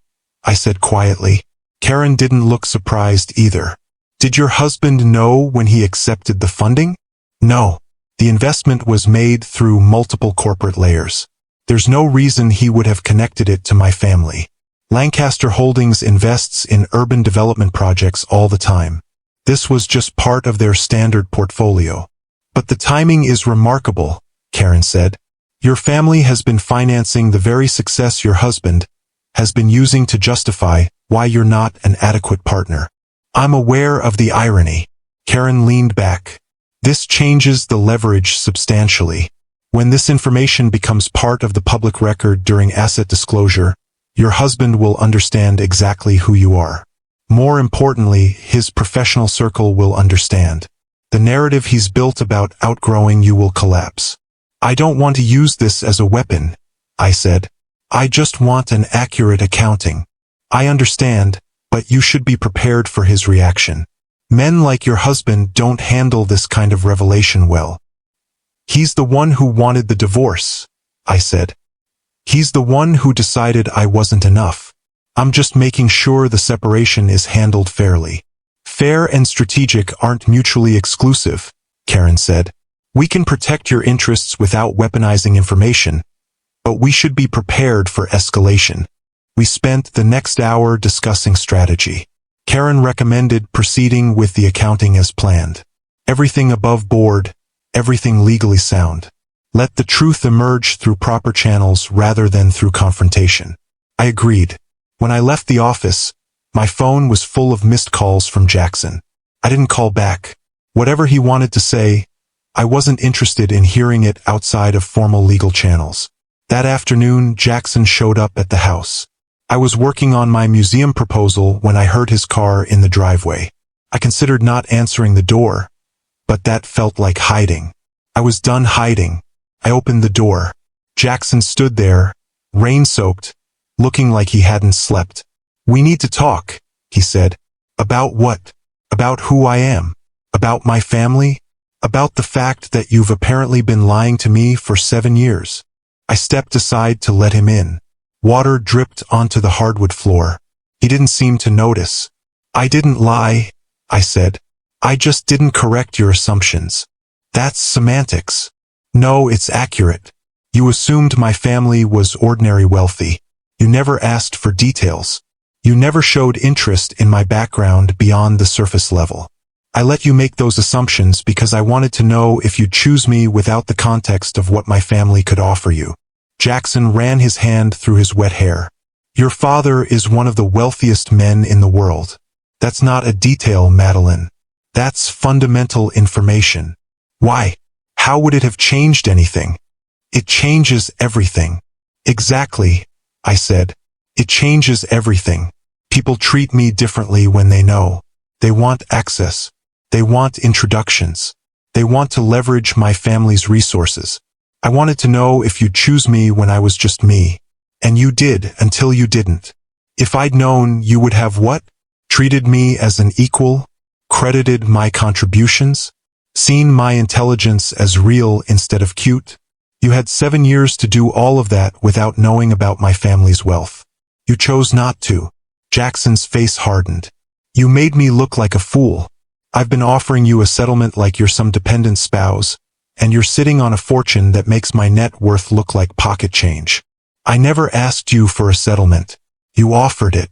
I said quietly. Karen didn't look surprised either. Did your husband know when he accepted the funding? No. The investment was made through multiple corporate layers. There's no reason he would have connected it to my family. Lancaster Holdings invests in urban development projects all the time. This was just part of their standard portfolio. But the timing is remarkable, Karen said. Your family has been financing the very success your husband has been using to justify why you're not an adequate partner. I'm aware of the irony. Karen leaned back. This changes the leverage substantially. When this information becomes part of the public record during asset disclosure, your husband will understand exactly who you are. More importantly, his professional circle will understand. The narrative he's built about outgrowing you will collapse. I don't want to use this as a weapon, I said. I just want an accurate accounting. I understand, but you should be prepared for his reaction. Men like your husband don't handle this kind of revelation well. He's the one who wanted the divorce, I said. He's the one who decided I wasn't enough. I'm just making sure the separation is handled fairly. Fair and strategic aren't mutually exclusive, Karen said. We can protect your interests without weaponizing information, but we should be prepared for escalation. We spent the next hour discussing strategy. Karen recommended proceeding with the accounting as planned. Everything above board, everything legally sound. Let the truth emerge through proper channels rather than through confrontation. I agreed. When I left the office, my phone was full of missed calls from Jackson. I didn't call back. Whatever he wanted to say, I wasn't interested in hearing it outside of formal legal channels. That afternoon, Jackson showed up at the house. I was working on my museum proposal when I heard his car in the driveway. I considered not answering the door, but that felt like hiding. I was done hiding. I opened the door. Jackson stood there, rain-soaked, looking like he hadn't slept. We need to talk, he said. About what? About who I am? About my family? About the fact that you've apparently been lying to me for 7 years. I stepped aside to let him in. Water dripped onto the hardwood floor. He didn't seem to notice. I didn't lie, I said. I just didn't correct your assumptions. That's semantics. No, it's accurate. You assumed my family was ordinary wealthy. You never asked for details. You never showed interest in my background beyond the surface level. I let you make those assumptions because I wanted to know if you'd choose me without the context of what my family could offer you. Jackson ran his hand through his wet hair. Your father is one of the wealthiest men in the world. That's not a detail, Madeline. That's fundamental information. Why? How would it have changed anything? It changes everything. Exactly, I said. It changes everything. People treat me differently when they know. They want access. They want introductions. They want to leverage my family's resources. I wanted to know if you'd choose me when I was just me. And you did until you didn't. If I'd known, you would have what? Treated me as an equal? Credited my contributions? Seen my intelligence as real instead of cute? You had 7 years to do all of that without knowing about my family's wealth. You chose not to. Jackson's face hardened. You made me look like a fool. I've been offering you a settlement like you're some dependent spouse, and you're sitting on a fortune that makes my net worth look like pocket change. I never asked you for a settlement. You offered it.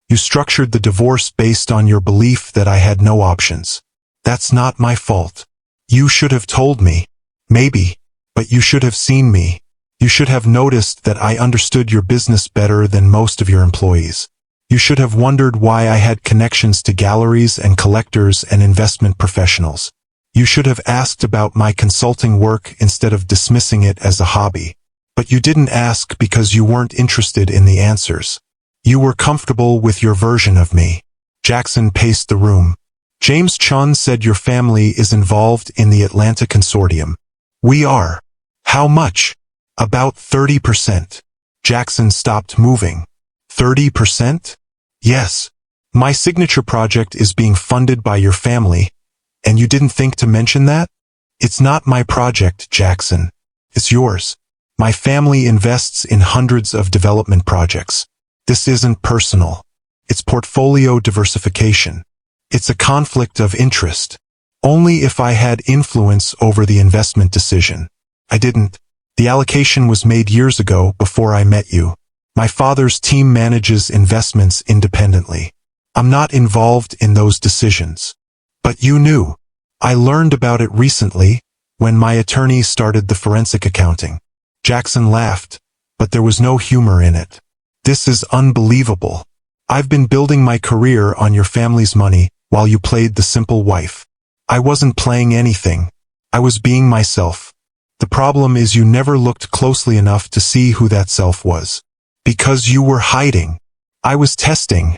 You structured the divorce based on your belief that I had no options. That's not my fault. You should have told me. Maybe. But you should have seen me. You should have noticed that I understood your business better than most of your employees. You should have wondered why I had connections to galleries and collectors and investment professionals. You should have asked about my consulting work instead of dismissing it as a hobby. But you didn't ask because you weren't interested in the answers. You were comfortable with your version of me. Jackson paced the room. James Chun said your family is involved in the Atlanta Consortium. We are. How much? About 30%. Jackson stopped moving. 30%? Yes. My signature project is being funded by your family, and you didn't think to mention that? It's not my project, Jackson. It's yours. My family invests in hundreds of development projects. This isn't personal. It's portfolio diversification. It's a conflict of interest. Only if I had influence over the investment decision. I didn't. The allocation was made years ago before I met you. My father's team manages investments independently. I'm not involved in those decisions. But you knew. I learned about it recently, when my attorney started the forensic accounting. Jackson laughed, but there was no humor in it. This is unbelievable. I've been building my career on your family's money while you played the simple wife. I wasn't playing anything. I was being myself. The problem is you never looked closely enough to see who that self was. Because you were hiding. I was testing.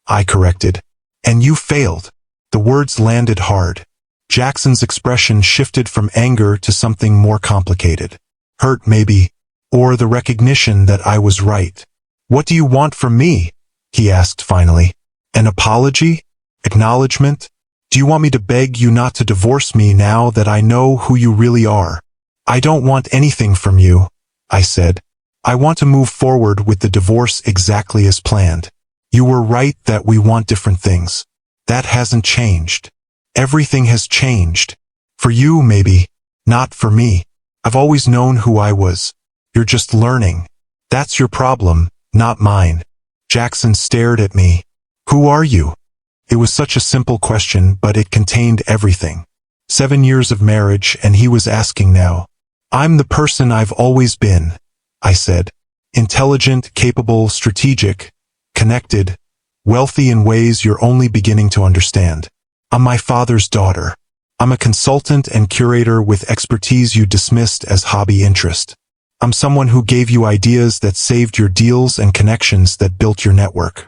I corrected. And you failed. The words landed hard. Jackson's expression shifted from anger to something more complicated. Hurt maybe, or the recognition that I was right. What do you want from me? He asked finally. An apology? Acknowledgement? Do you want me to beg you not to divorce me now that I know who you really are? I don't want anything from you, I said. I want to move forward with the divorce exactly as planned. You were right that we want different things. That hasn't changed. Everything has changed. For you, maybe. Not for me. I've always known who I was. You're just learning. That's your problem, not mine. Jackson stared at me. Who are you? It was such a simple question, but it contained everything. 7 years of marriage, and he was asking now. I'm the person I've always been, I said. Intelligent, capable, strategic, connected, wealthy in ways you're only beginning to understand. I'm my father's daughter. I'm a consultant and curator with expertise you dismissed as hobby interest. I'm someone who gave you ideas that saved your deals and connections that built your network.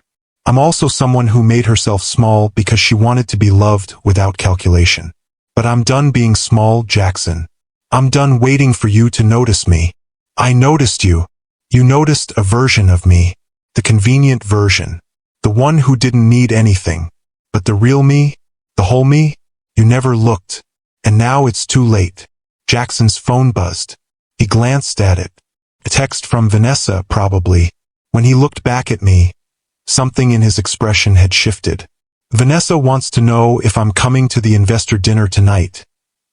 I'm also someone who made herself small because she wanted to be loved without calculation. But I'm done being small, Jackson. I'm done waiting for you to notice me. I noticed you. You noticed a version of me. The convenient version. The one who didn't need anything. But the real me? The whole me? You never looked. And now it's too late. Jackson's phone buzzed. He glanced at it. A text from Vanessa, probably. When he looked back at me, something in his expression had shifted. Vanessa wants to know if I'm coming to the investor dinner tonight,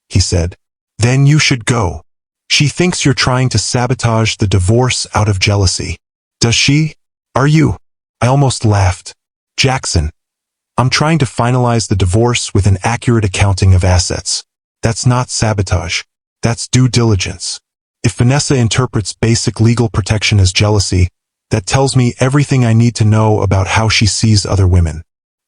he said. Then you should go. She thinks you're trying to sabotage the divorce out of jealousy. Does she? Are you? I almost laughed. Jackson. I'm trying to finalize the divorce with an accurate accounting of assets. That's not sabotage. That's due diligence. If Vanessa interprets basic legal protection as jealousy, that tells me everything I need to know about how she sees other women.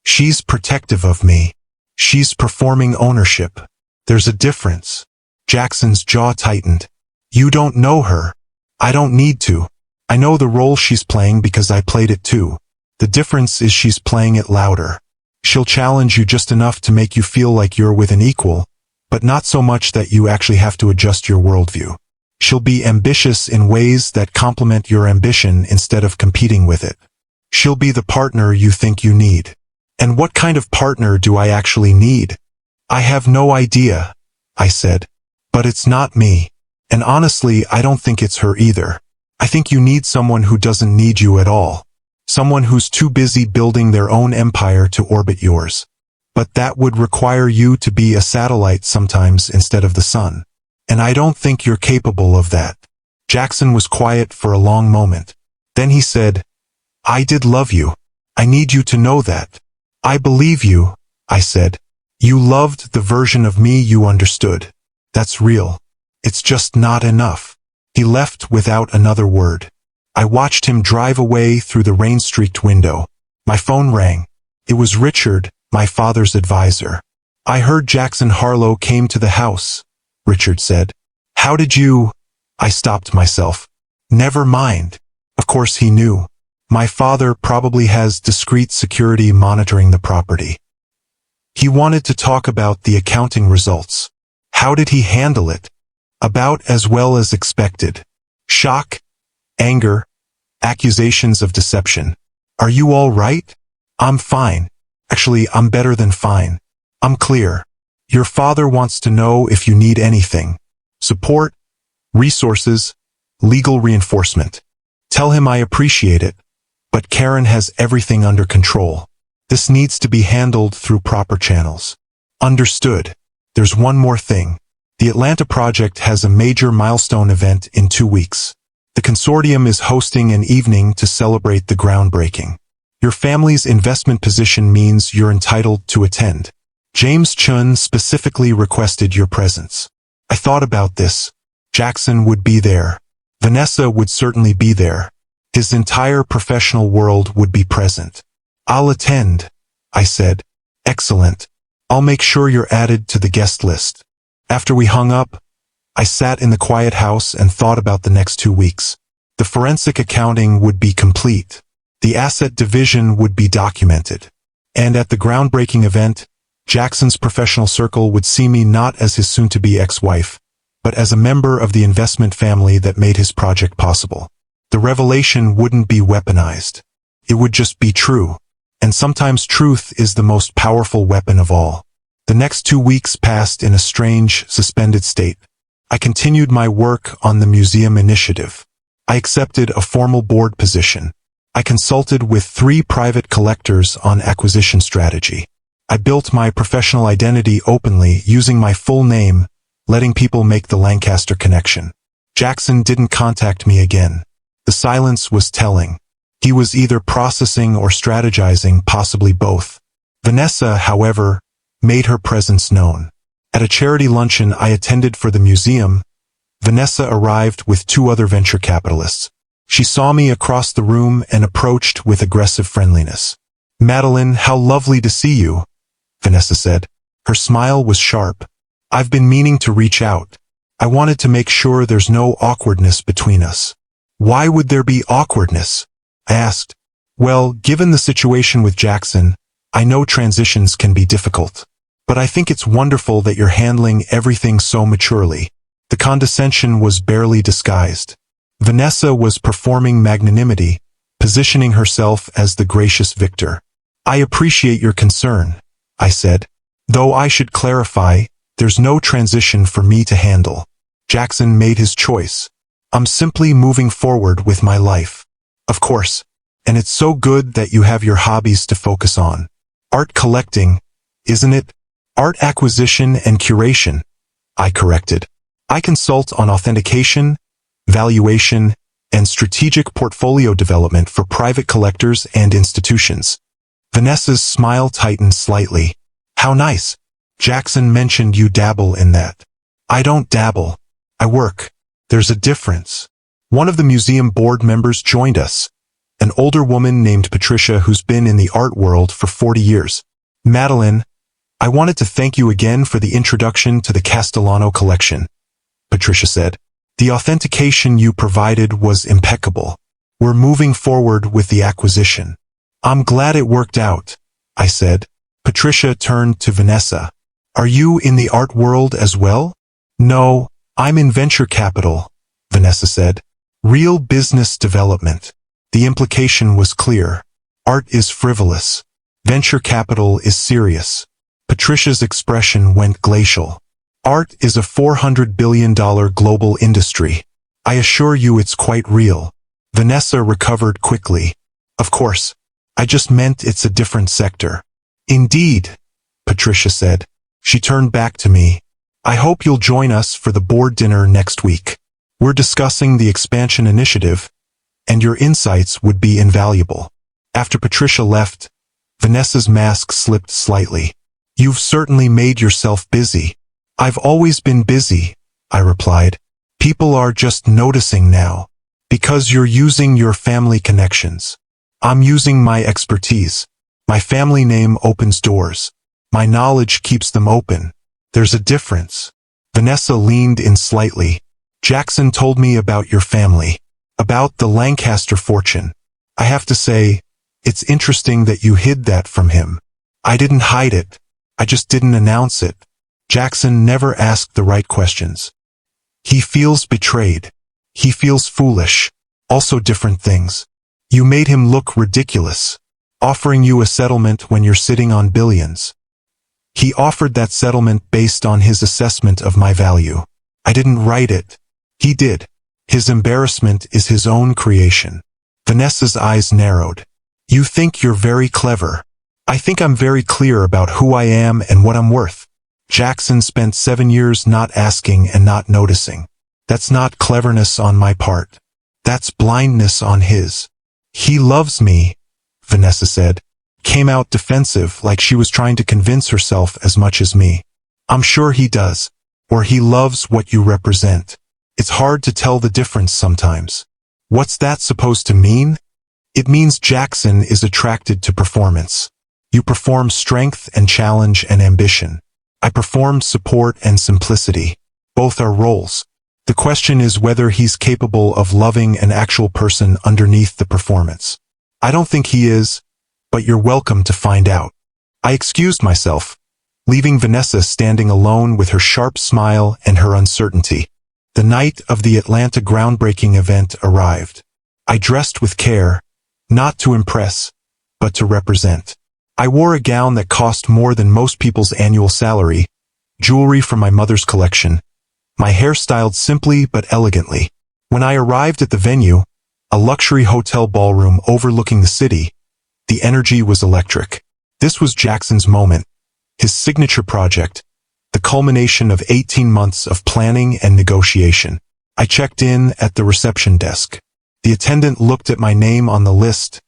She's protective of me. She's performing ownership. There's a difference. Jackson's jaw tightened. You don't know her. I don't need to. I know the role she's playing because I played it too. The difference is she's playing it louder. She'll challenge you just enough to make you feel like you're with an equal, but not so much that you actually have to adjust your worldview. She'll be ambitious in ways that complement your ambition instead of competing with it. She'll be the partner you think you need. And what kind of partner do I actually need? I have no idea. I said. But it's not me. And honestly, I don't think it's her either. I think you need someone who doesn't need you at all. Someone who's too busy building their own empire to orbit yours. But that would require you to be a satellite sometimes instead of the sun. And I don't think you're capable of that. Jackson was quiet for a long moment. Then he said, I did love you. I need you to know that. I believe you, I said. You loved the version of me you understood. That's real. It's just not enough. He left without another word. I watched him drive away through the rain-streaked window. My phone rang. It was Richard, my father's advisor. I heard Jackson Harlow came to the house, Richard said. How did you? I stopped myself. Never mind. Of course he knew. My father probably has discreet security monitoring the property. He wanted to talk about the accounting results. How did he handle it? About as well as expected. Shock, anger, accusations of deception. Are you all right? I'm fine. Actually, I'm better than fine. I'm clear. Your father wants to know if you need anything. Support, resources, legal reinforcement. Tell him I appreciate it, but Karen has everything under control. This needs to be handled through proper channels. Understood. There's one more thing. The Atlanta project has a major milestone event in 2 weeks. The consortium is hosting an evening to celebrate the groundbreaking. Your family's investment position means you're entitled to attend. James Chun specifically requested your presence. I thought about this. Jackson would be there. Vanessa would certainly be there. His entire professional world would be present. I'll attend, I said. Excellent. I'll make sure you're added to the guest list. After we hung up, I sat in the quiet house and thought about the next 2 weeks. The forensic accounting would be complete. The asset division would be documented. And at the groundbreaking event, Jackson's professional circle would see me not as his soon-to-be ex-wife, but as a member of the investment family that made his project possible. The revelation wouldn't be weaponized. It would just be true. And sometimes truth is the most powerful weapon of all. The next 2 weeks passed in a strange, suspended state. I continued my work on the museum initiative. I accepted a formal board position. I consulted with 3 private collectors on acquisition strategy. I built my professional identity openly using my full name, letting people make the Lancaster connection. Jackson didn't contact me again. The silence was telling. He was either processing or strategizing, possibly both. Vanessa, however, made her presence known. At a charity luncheon I attended for the museum, Vanessa arrived with 2 other venture capitalists. She saw me across the room and approached with aggressive friendliness. Madeline, how lovely to see you, Vanessa said. Her smile was sharp. I've been meaning to reach out. I wanted to make sure there's no awkwardness between us. Why would there be awkwardness? I asked. Well, given the situation with Jackson, I know transitions can be difficult. But I think it's wonderful that you're handling everything so maturely. The condescension was barely disguised. Vanessa was performing magnanimity, positioning herself as the gracious victor. I appreciate your concern, I said. Though I should clarify, there's no transition for me to handle. Jackson made his choice. I'm simply moving forward with my life. Of course. And it's so good that you have your hobbies to focus on. Art collecting, isn't it? Art acquisition and curation, I corrected. I consult on authentication, valuation, and strategic portfolio development for private collectors and institutions. Vanessa's smile tightened slightly. How nice. Jackson mentioned you dabble in that. I don't dabble. I work. There's a difference. One of the museum board members joined us. An older woman named Patricia who's been in the art world for 40 years. Madeline, I wanted to thank you again for the introduction to the Castellano collection, Patricia said. The authentication you provided was impeccable. We're moving forward with the acquisition. I'm glad it worked out, I said. Patricia turned to Vanessa. Are you in the art world as well? No, I'm in venture capital, Vanessa said. Real business development. The implication was clear. Art is frivolous. Venture capital is serious. Patricia's expression went glacial. Art is a $400 billion global industry. I assure you it's quite real. Vanessa recovered quickly. Of course. I just meant it's a different sector. Indeed, Patricia said. She turned back to me. I hope you'll join us for the board dinner next week. We're discussing the expansion initiative, and your insights would be invaluable. After Patricia left, Vanessa's mask slipped slightly. You've certainly made yourself busy. I've always been busy, I replied. People are just noticing now. Because you're using your family connections. I'm using my expertise. My family name opens doors. My knowledge keeps them open. There's a difference. Vanessa leaned in slightly. Jackson told me about your family. About the Lancaster fortune. I have to say, it's interesting that you hid that from him. I didn't hide it. I just didn't announce it. Jackson never asked the right questions. He feels betrayed. He feels foolish. Also different things. You made him look ridiculous. Offering you a settlement when you're sitting on billions. He offered that settlement based on his assessment of my value. I didn't write it. He did. His embarrassment is his own creation. Vanessa's eyes narrowed. You think you're very clever. I think I'm very clear about who I am and what I'm worth. Jackson spent 7 years not asking and not noticing. That's not cleverness on my part. That's blindness on his. He loves me, Vanessa said. Came out defensive like she was trying to convince herself as much as me. I'm sure he does. Or he loves what you represent. It's hard to tell the difference sometimes. What's that supposed to mean? It means Jackson is attracted to performance. You perform strength and challenge and ambition. I perform support and simplicity. Both are roles. The question is whether he's capable of loving an actual person underneath the performance. I don't think he is, but you're welcome to find out. I excused myself, leaving Vanessa standing alone with her sharp smile and her uncertainty. The night of the Atlanta groundbreaking event arrived. I dressed with care, not to impress, but to represent. I wore a gown that cost more than most people's annual salary, jewelry from my mother's collection, my hair styled simply but elegantly. When I arrived at the venue, a luxury hotel ballroom overlooking the city, the energy was electric. This was Jackson's moment, his signature project, the culmination of 18 months of planning and negotiation. I checked in at the reception desk. The attendant looked at my name on the list,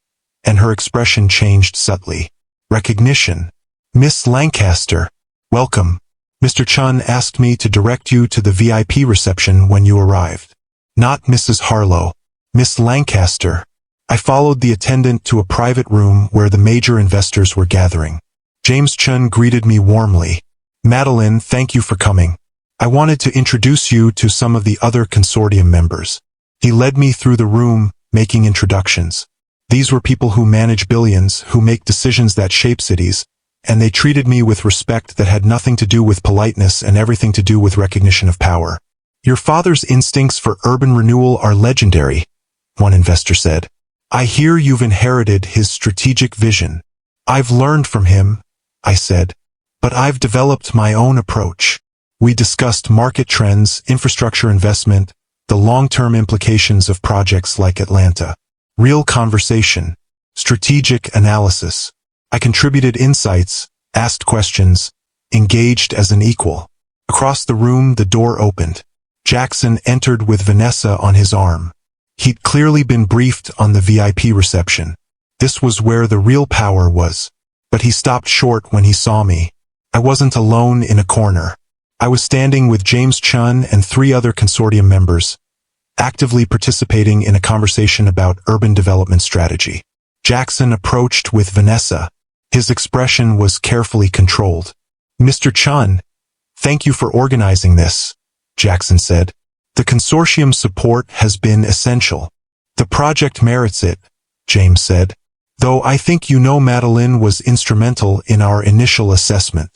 and her expression changed subtly. Recognition. Miss Lancaster. Welcome. Mr. Chun asked me to direct you to the VIP reception when you arrived. Not Mrs. Harlow. Miss Lancaster. I followed the attendant to a private room where the major investors were gathering. James Chun greeted me warmly. Madeline, thank you for coming. I wanted to introduce you to some of the other consortium members. He led me through the room, making introductions. These were people who manage billions, who make decisions that shape cities, and they treated me with respect that had nothing to do with politeness and everything to do with recognition of power. Your father's instincts for urban renewal are legendary, one investor said. I hear you've inherited his strategic vision. I've learned from him, I said, but I've developed my own approach. We discussed market trends, infrastructure investment, the long-term implications of projects like Atlanta. Real conversation. Strategic analysis. I contributed insights, asked questions, engaged as an equal. Across the room, the door opened. Jackson entered with Vanessa on his arm. He'd clearly been briefed on the VIP reception. This was where the real power was. But he stopped short when he saw me. I wasn't alone in a corner. I was standing with James Chun and 3 other consortium members, actively participating in a conversation about urban development strategy. Jackson approached with Vanessa. His expression was carefully controlled. Mr. Chun, thank you for organizing this, Jackson said. The consortium's support has been essential. The project merits it, James said. Though I think you know Madeline was instrumental in our initial assessment.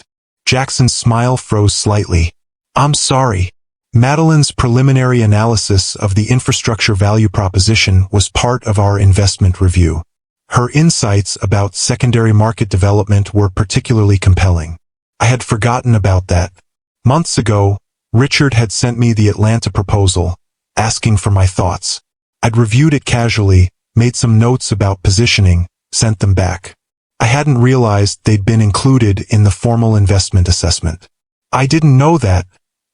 Jackson's smile froze slightly. I'm sorry. Madeline's preliminary analysis of the infrastructure value proposition was part of our investment review. Her insights about secondary market development were particularly compelling. I had forgotten about that. Months ago, Richard had sent me the Atlanta proposal, asking for my thoughts. I'd reviewed it casually, made some notes about positioning, sent them back. I hadn't realized they'd been included in the formal investment assessment. I didn't know that,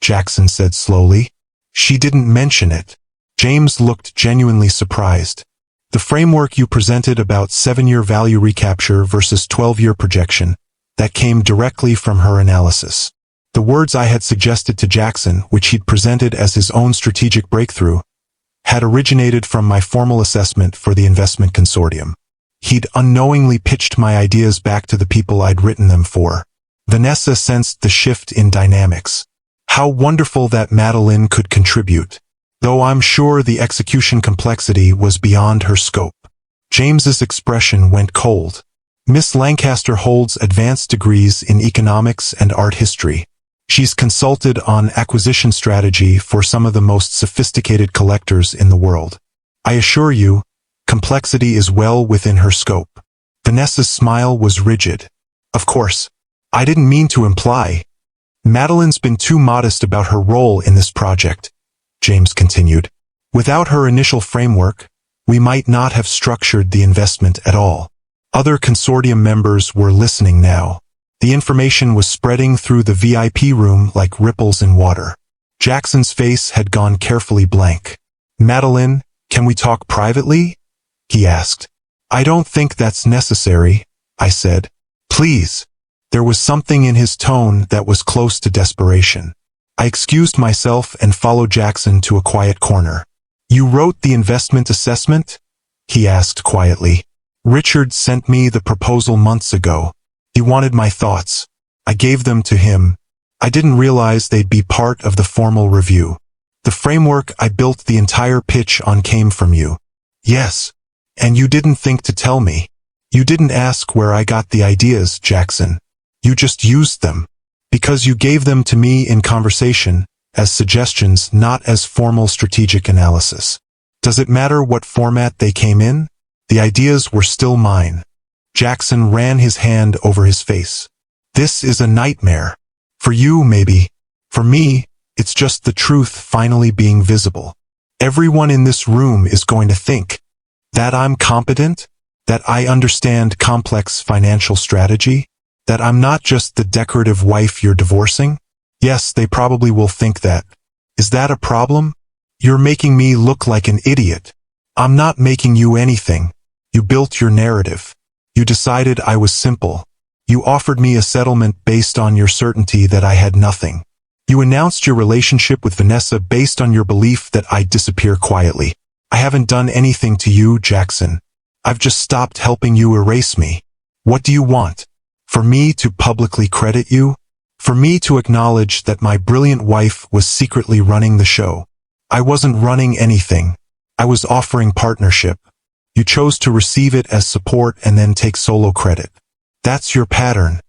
Jackson said slowly. She didn't mention it. James looked genuinely surprised. The framework you presented about 7-year value recapture versus 12-year projection, that came directly from her analysis. The words I had suggested to Jackson, which he'd presented as his own strategic breakthrough, had originated from my formal assessment for the investment consortium. He'd unknowingly pitched my ideas back to the people I'd written them for. Vanessa sensed the shift in dynamics. How wonderful that Madeline could contribute, though I'm sure the execution complexity was beyond her scope. James's expression went cold. Miss Lancaster holds advanced degrees in economics and art history. She's consulted on acquisition strategy for some of the most sophisticated collectors in the world. I assure you, complexity is well within her scope. Vanessa's smile was rigid. Of course, I didn't mean to imply. Madeline's been too modest about her role in this project, James continued. Without her initial framework, we might not have structured the investment at all. Other consortium members were listening now. The information was spreading through the VIP room like ripples in water. Jackson's face had gone carefully blank. Madeline, can we talk privately? He asked. I don't think that's necessary, I said. Please. There was something in his tone that was close to desperation. I excused myself and followed Jackson to a quiet corner. You wrote the investment assessment? He asked quietly. Richard sent me the proposal months ago. He wanted my thoughts. I gave them to him. I didn't realize they'd be part of the formal review. The framework I built the entire pitch on came from you. Yes. And you didn't think to tell me. You didn't ask where I got the ideas, Jackson. You just used them. Because you gave them to me in conversation, as suggestions, not as formal strategic analysis. Does it matter what format they came in? The ideas were still mine. Jackson ran his hand over his face. This is a nightmare. For you, maybe. For me, it's just the truth finally being visible. Everyone in this room is going to think that I'm competent, that I understand complex financial strategy, that I'm not just the decorative wife you're divorcing. Yes, they probably will think that. Is that a problem? You're making me look like an idiot. I'm not making you anything. You built your narrative. You decided I was simple. You offered me a settlement based on your certainty that I had nothing. You announced your relationship with Vanessa based on your belief that I'd disappear quietly. I haven't done anything to you, Jackson. I've just stopped helping you erase me. What do you want? For me to publicly credit you? For me to acknowledge that my brilliant wife was secretly running the show? I wasn't running anything. I was offering partnership. You chose to receive it as support and then take solo credit. That's your pattern,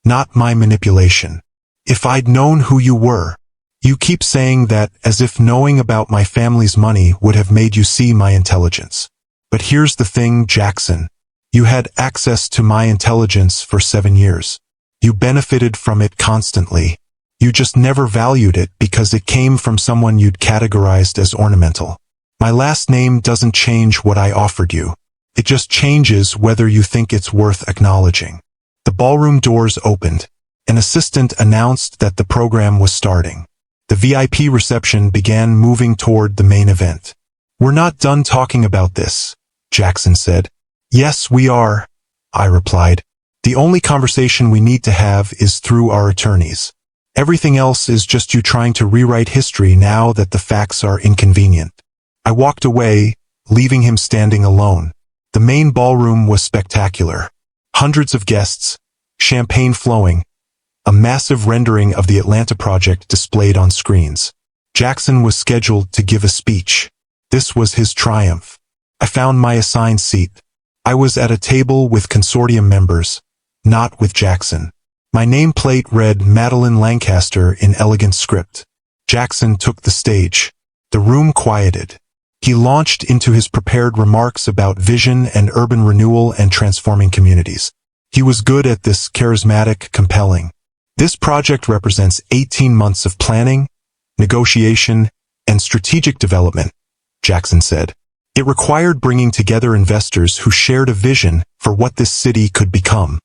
not my manipulation. If I'd known who you were. You keep saying that as if knowing about my family's money would have made you see my intelligence. But here's the thing, Jackson. You had access to my intelligence for 7 years. You benefited from it constantly. You just never valued it because it came from someone you'd categorized as ornamental. My last name doesn't change what I offered you. It just changes whether you think it's worth acknowledging. The ballroom doors opened. An assistant announced that the program was starting. The VIP reception began moving toward the main event. We're not done talking about this, Jackson said. Yes, we are, I replied. The only conversation we need to have is through our attorneys. Everything else is just you trying to rewrite history now that the facts are inconvenient. I walked away, leaving him standing alone. The main ballroom was spectacular. Hundreds of guests, champagne flowing, a massive rendering of the Atlanta project displayed on screens. Jackson was scheduled to give a speech. This was his triumph. I found my assigned seat. I was at a table with consortium members, not with Jackson. My nameplate read Madeline Lancaster in elegant script. Jackson took the stage. The room quieted. He launched into his prepared remarks about vision and urban renewal and transforming communities. He was good at this, charismatic, compelling. This project represents 18 months of planning, negotiation, and strategic development, Jackson said. It required bringing together investors who shared a vision for what this city could become.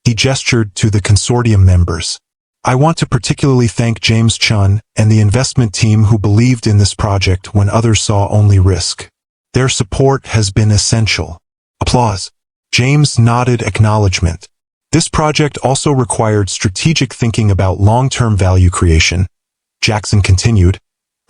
He gestured to the consortium members. I want to particularly thank James Chun and the investment team who believed in this project when others saw only risk. Their support has been essential. Applause. James nodded acknowledgement. This project also required strategic thinking about long-term value creation, Jackson continued,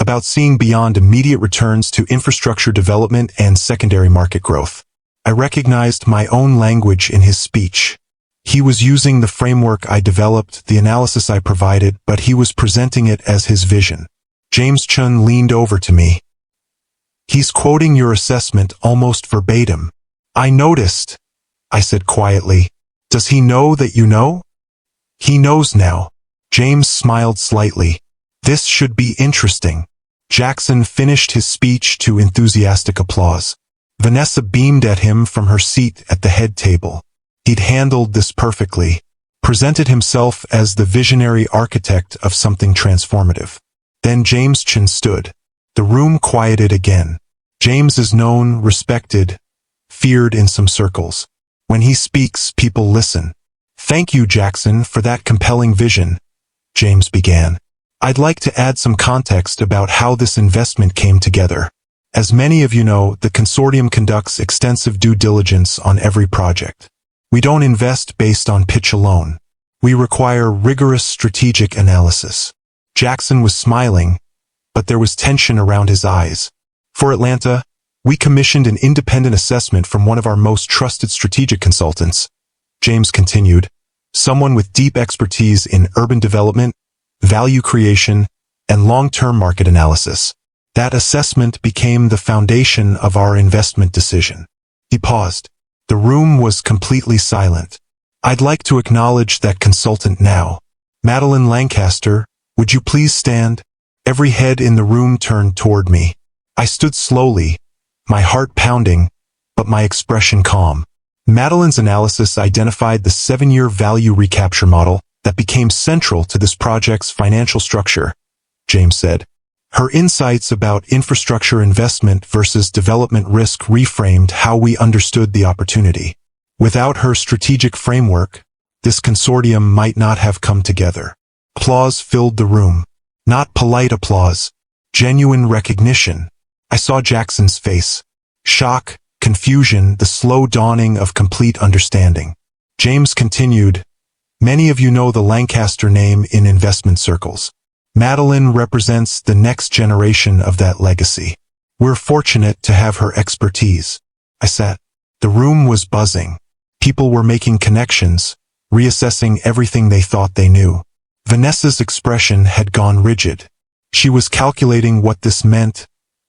about seeing beyond immediate returns to infrastructure development and secondary market growth. I recognized my own language in his speech. He was using the framework I developed, the analysis I provided, but he was presenting it as his vision. James Chun leaned over to me. He's quoting your assessment almost verbatim. I noticed, I said quietly. Does he know that you know? He knows now. James smiled slightly. This should be interesting. Jackson finished his speech to enthusiastic applause. Vanessa beamed at him from her seat at the head table. He'd handled this perfectly, presented himself as the visionary architect of something transformative. Then James Chun stood. The room quieted again. James is known, respected, feared in some circles. When he speaks, people listen. Thank you, Jackson, for that compelling vision, James began. I'd like to add some context about how this investment came together. As many of you know, the consortium conducts extensive due diligence on every project. We don't invest based on pitch alone. We require rigorous strategic analysis. Jackson was smiling, but there was tension around his eyes. For Atlanta, we commissioned an independent assessment from one of our most trusted strategic consultants, James continued, someone with deep expertise in urban development, value creation, and long-term market analysis. That assessment became the foundation of our investment decision. He paused. The room was completely silent. I'd like to acknowledge that consultant now. Madeline Lancaster, would you please stand? Every head in the room turned toward me. I stood slowly, my heart pounding, but my expression calm. Madeline's analysis identified the 7-year value recapture model that became central to this project's financial structure, James said. Her insights about infrastructure investment versus development risk reframed how we understood the opportunity. Without her strategic framework, this consortium might not have come together. Applause filled the room. Not polite applause, genuine recognition. I saw Jackson's face. Shock, confusion, the slow dawning of complete understanding. James continued, many of you know the Lancaster name in investment circles. Madeline represents the next generation of that legacy. We're fortunate to have her expertise. I sat. The room was buzzing. People were making connections, reassessing everything they thought they knew. Vanessa's expression had gone rigid. She was calculating what this meant,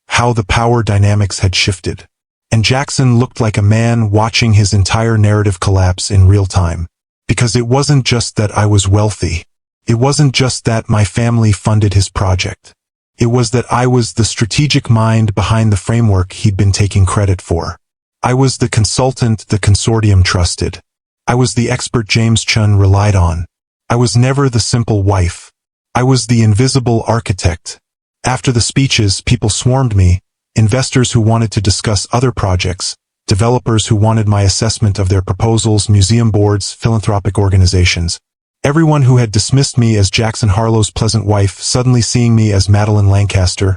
how the power dynamics had shifted. And Jackson looked like a man watching his entire narrative collapse in real time. Because it wasn't just that I was wealthy. It wasn't just that my family funded his project. It was that I was the strategic mind behind the framework he'd been taking credit for. I was the consultant the consortium trusted. I was the expert James Chun relied on. I was never the simple wife. I was the invisible architect. After the speeches, people swarmed me, investors who wanted to discuss other projects, developers who wanted my assessment of their proposals, museum boards, philanthropic organizations. Everyone who had dismissed me as Jackson Harlow's pleasant wife suddenly seeing me as Madeline Lancaster,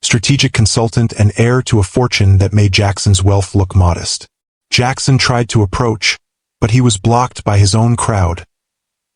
strategic consultant and heir to a fortune that made Jackson's wealth look modest. Jackson tried to approach, but he was blocked by his own crowd.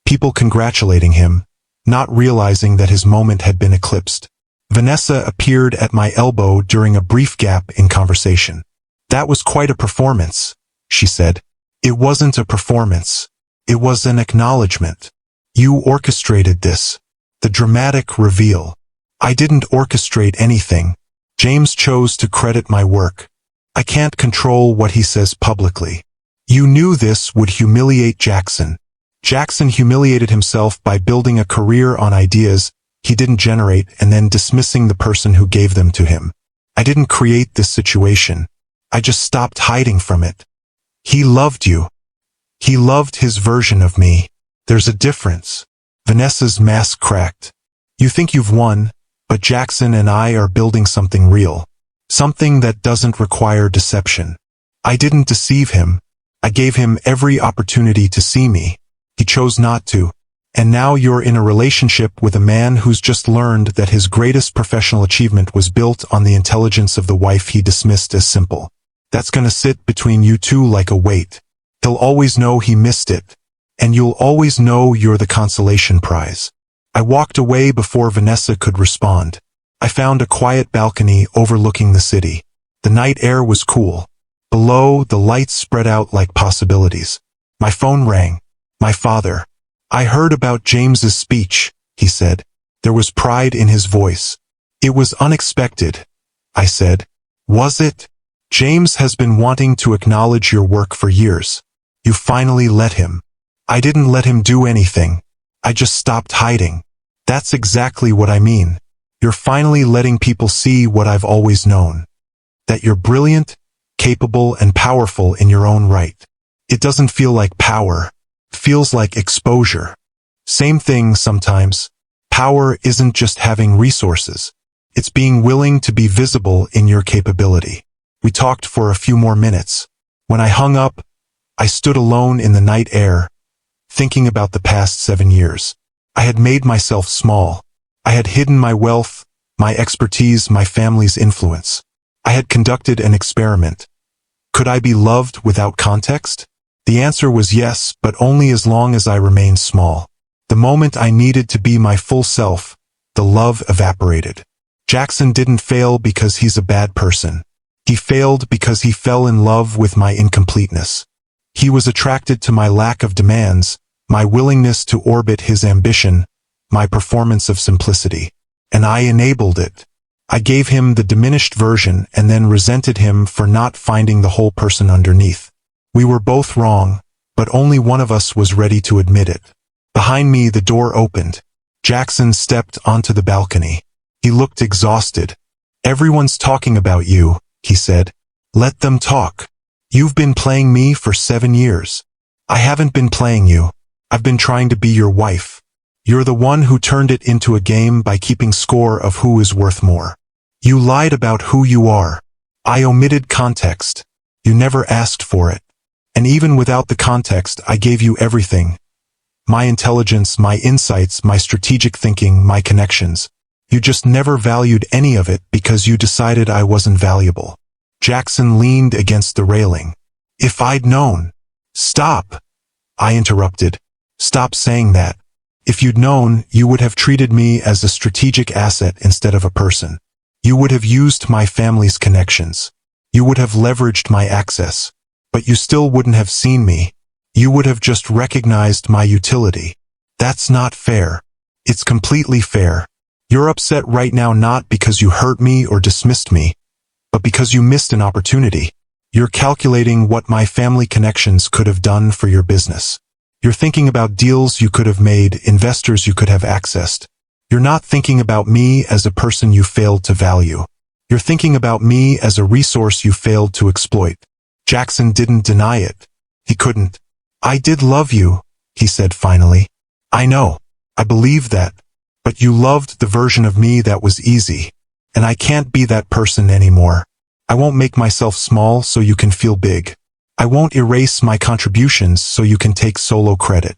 People congratulating him, not realizing that his moment had been eclipsed. Vanessa appeared at my elbow during a brief gap in conversation. That was quite a performance, she said. It wasn't a performance. It was an acknowledgement. You orchestrated this. The dramatic reveal. I didn't orchestrate anything. James chose to credit my work. I can't control what he says publicly. You knew this would humiliate Jackson. Jackson humiliated himself by building a career on ideas he didn't generate and then dismissing the person who gave them to him. I didn't create this situation. I just stopped hiding from it. He loved you. He loved his version of me. There's a difference. Vanessa's mask cracked. You think you've won, but Jackson and I are building something real. Something that doesn't require deception. I didn't deceive him. I gave him every opportunity to see me. He chose not to. And now you're in a relationship with a man who's just learned that his greatest professional achievement was built on the intelligence of the wife he dismissed as simple. That's gonna sit between you two like a weight. He'll always know he missed it. And you'll always know you're the consolation prize. I walked away before Vanessa could respond. I found a quiet balcony overlooking the city. The night air was cool. Below, the lights spread out like possibilities. My phone rang. My father. I heard about James's speech, he said. There was pride in his voice. It was unexpected, I said. Was it? James has been wanting to acknowledge your work for years. You finally let him. I didn't let him do anything. I just stopped hiding. That's exactly what I mean. You're finally letting people see what I've always known. That you're brilliant, capable, and powerful in your own right. It doesn't feel like power. It feels like exposure. Same thing sometimes. Power isn't just having resources. It's being willing to be visible in your capability. We talked for a few more minutes. When I hung up, I stood alone in the night air, thinking about the past 7 years. I had made myself small. I had hidden my wealth, my expertise, my family's influence. I had conducted an experiment. Could I be loved without context? The answer was yes, but only as long as I remained small. The moment I needed to be my full self, the love evaporated. Jackson didn't fail because he's a bad person. He failed because he fell in love with my incompleteness. He was attracted to my lack of demands, my willingness to orbit his ambition, my performance of simplicity. And I enabled it. I gave him the diminished version and then resented him for not finding the whole person underneath. We were both wrong, but only one of us was ready to admit it. Behind me, the door opened. Jackson stepped onto the balcony. He looked exhausted. Everyone's talking about you, he said. Let them talk. You've been playing me for 7 years. I haven't been playing you. I've been trying to be your wife. You're the one who turned it into a game by keeping score of who is worth more. You lied about who you are. I omitted context. You never asked for it. And even without the context, I gave you everything. My intelligence, my insights, my strategic thinking, my connections. You just never valued any of it because you decided I wasn't valuable. Jackson leaned against the railing. If I'd known. Stop. I interrupted. Stop saying that. If you'd known, you would have treated me as a strategic asset instead of a person. You would have used my family's connections. You would have leveraged my access. But you still wouldn't have seen me. You would have just recognized my utility. That's not fair. It's completely fair. You're upset right now not because you hurt me or dismissed me, but because you missed an opportunity. You're calculating what my family connections could have done for your business. You're thinking about deals you could have made, investors you could have accessed. You're not thinking about me as a person you failed to value. You're thinking about me as a resource you failed to exploit. Jackson didn't deny it. He couldn't. I did love you, he said finally. I know. I believe that. But you loved the version of me that was easy. And I can't be that person anymore. I won't make myself small so you can feel big. I won't erase my contributions so you can take solo credit.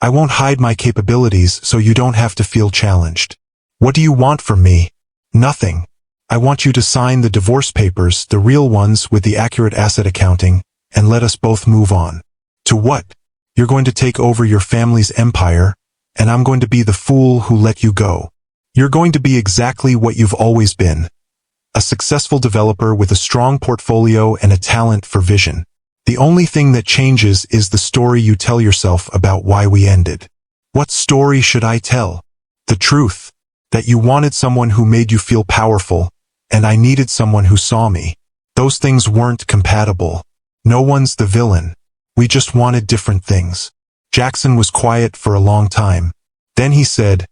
I won't hide my capabilities so you don't have to feel challenged. What do you want from me? Nothing. I want you to sign the divorce papers, the real ones with the accurate asset accounting, and let us both move on. To what? You're going to take over your family's empire, and I'm going to be the fool who let you go. You're going to be exactly what you've always been. A successful developer with a strong portfolio and a talent for vision. The only thing that changes is the story you tell yourself about why we ended. What story should I tell? The truth. That you wanted someone who made you feel powerful, and I needed someone who saw me. Those things weren't compatible. No one's the villain. We just wanted different things. Jackson was quiet for a long time. Then he said,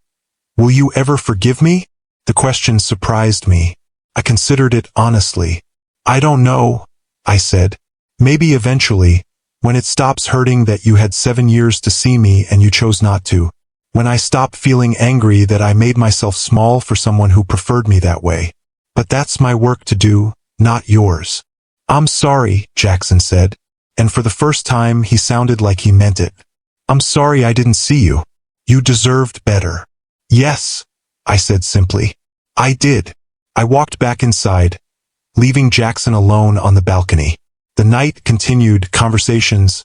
"Will you ever forgive me?" The question surprised me. I considered it honestly. "I don't know," I said. "Maybe eventually, when it stops hurting that you had 7 years to see me and you chose not to. When I stopped feeling angry that I made myself small for someone who preferred me that way. But that's my work to do, not yours. I'm sorry, Jackson said, and for the first time he sounded like he meant it. I'm sorry I didn't see you. You deserved better. Yes, I said simply. I did. I walked back inside, leaving Jackson alone on the balcony. The night continued, conversations,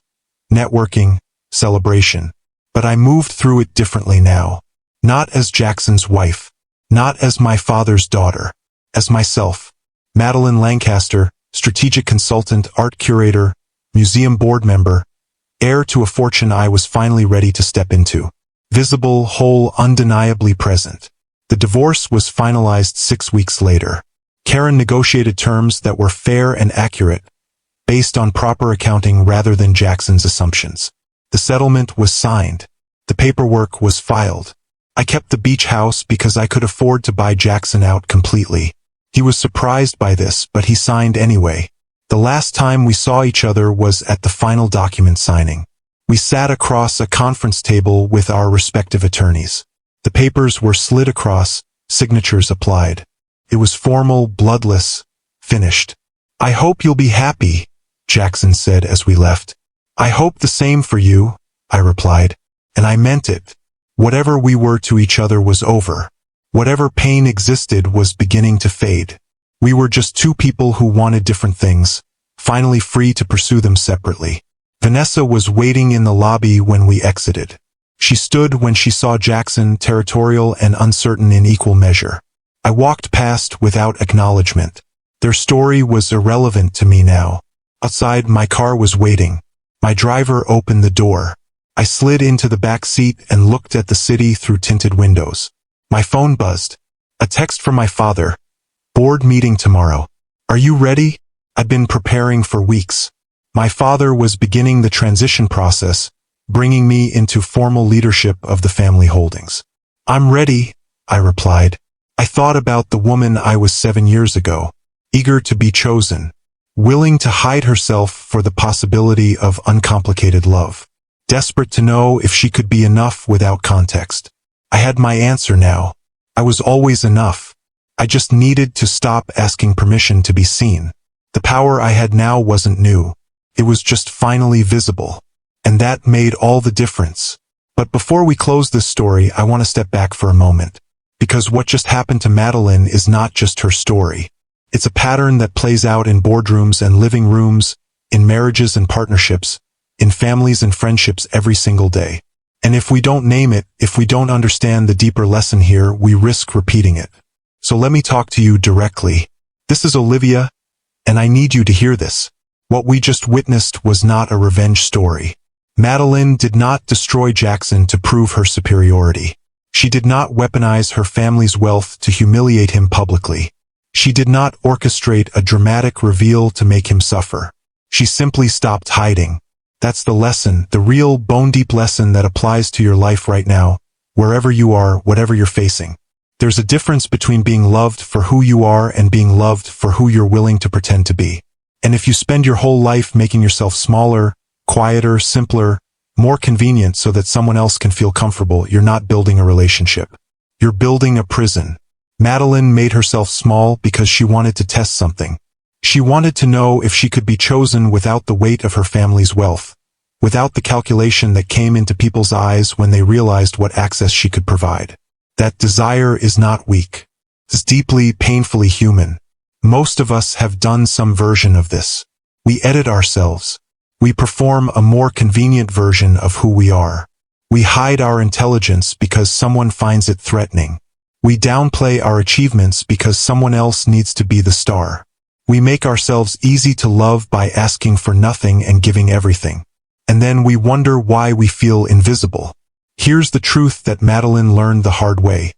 networking, celebration. But I moved through it differently now. Not as Jackson's wife. Not as my father's daughter. As myself. Madeline Lancaster, strategic consultant, art curator, museum board member, heir to a fortune I was finally ready to step into. Visible, whole, undeniably present. The divorce was finalized 6 weeks later. Karen negotiated terms that were fair and accurate, based on proper accounting rather than Jackson's assumptions. The settlement was signed. The paperwork was filed. I kept the beach house because I could afford to buy Jackson out completely. He was surprised by this, but he signed anyway. The last time we saw each other was at the final document signing. We sat across a conference table with our respective attorneys. The papers were slid across, signatures applied. It was formal, bloodless, finished. I hope you'll be happy, Jackson said as we left. I hope the same for you, I replied. And I meant it. Whatever we were to each other was over. Whatever pain existed was beginning to fade. We were just two people who wanted different things, finally free to pursue them separately. Vanessa was waiting in the lobby when we exited. She stood when she saw Jackson, territorial and uncertain in equal measure. I walked past without acknowledgement. Their story was irrelevant to me now. Outside, my car was waiting. My driver opened the door. I slid into the back seat and looked at the city through tinted windows. My phone buzzed. A text from my father. Board meeting tomorrow. Are you ready? I'd been preparing for weeks. My father was beginning the transition process, bringing me into formal leadership of the family holdings. I'm ready, I replied. I thought about the woman I was 7 years ago, eager to be chosen, willing to hide herself for the possibility of uncomplicated love, desperate to know if she could be enough without context. I had my answer now. I was always enough. I just needed to stop asking permission to be seen. The power I had now wasn't new. It was just finally visible. And that made all the difference. But before we close this story, I want to step back for a moment. Because what just happened to Madeline is not just her story. It's a pattern that plays out in boardrooms and living rooms, in marriages and partnerships, in families and friendships every single day. And if we don't name it, if we don't understand the deeper lesson here, we risk repeating it. So let me talk to you directly. This is Olivia, and I need you to hear this. What we just witnessed was not a revenge story. Madeline did not destroy Jackson to prove her superiority. She did not weaponize her family's wealth to humiliate him publicly. She did not orchestrate a dramatic reveal to make him suffer. She simply stopped hiding. That's the lesson, the real bone-deep lesson that applies to your life right now, wherever you are, whatever you're facing. There's a difference between being loved for who you are and being loved for who you're willing to pretend to be. And if you spend your whole life making yourself smaller, quieter, simpler, more convenient so that someone else can feel comfortable, you're not building a relationship. You're building a prison. Madeline made herself small because she wanted to test something. She wanted to know if she could be chosen without the weight of her family's wealth, without the calculation that came into people's eyes when they realized what access she could provide. That desire is not weak. It's deeply, painfully human. Most of us have done some version of this. We edit ourselves. We perform a more convenient version of who we are. We hide our intelligence because someone finds it threatening. We downplay our achievements because someone else needs to be the star. We make ourselves easy to love by asking for nothing and giving everything. And then we wonder why we feel invisible. Here's the truth that Madeline learned the hard way.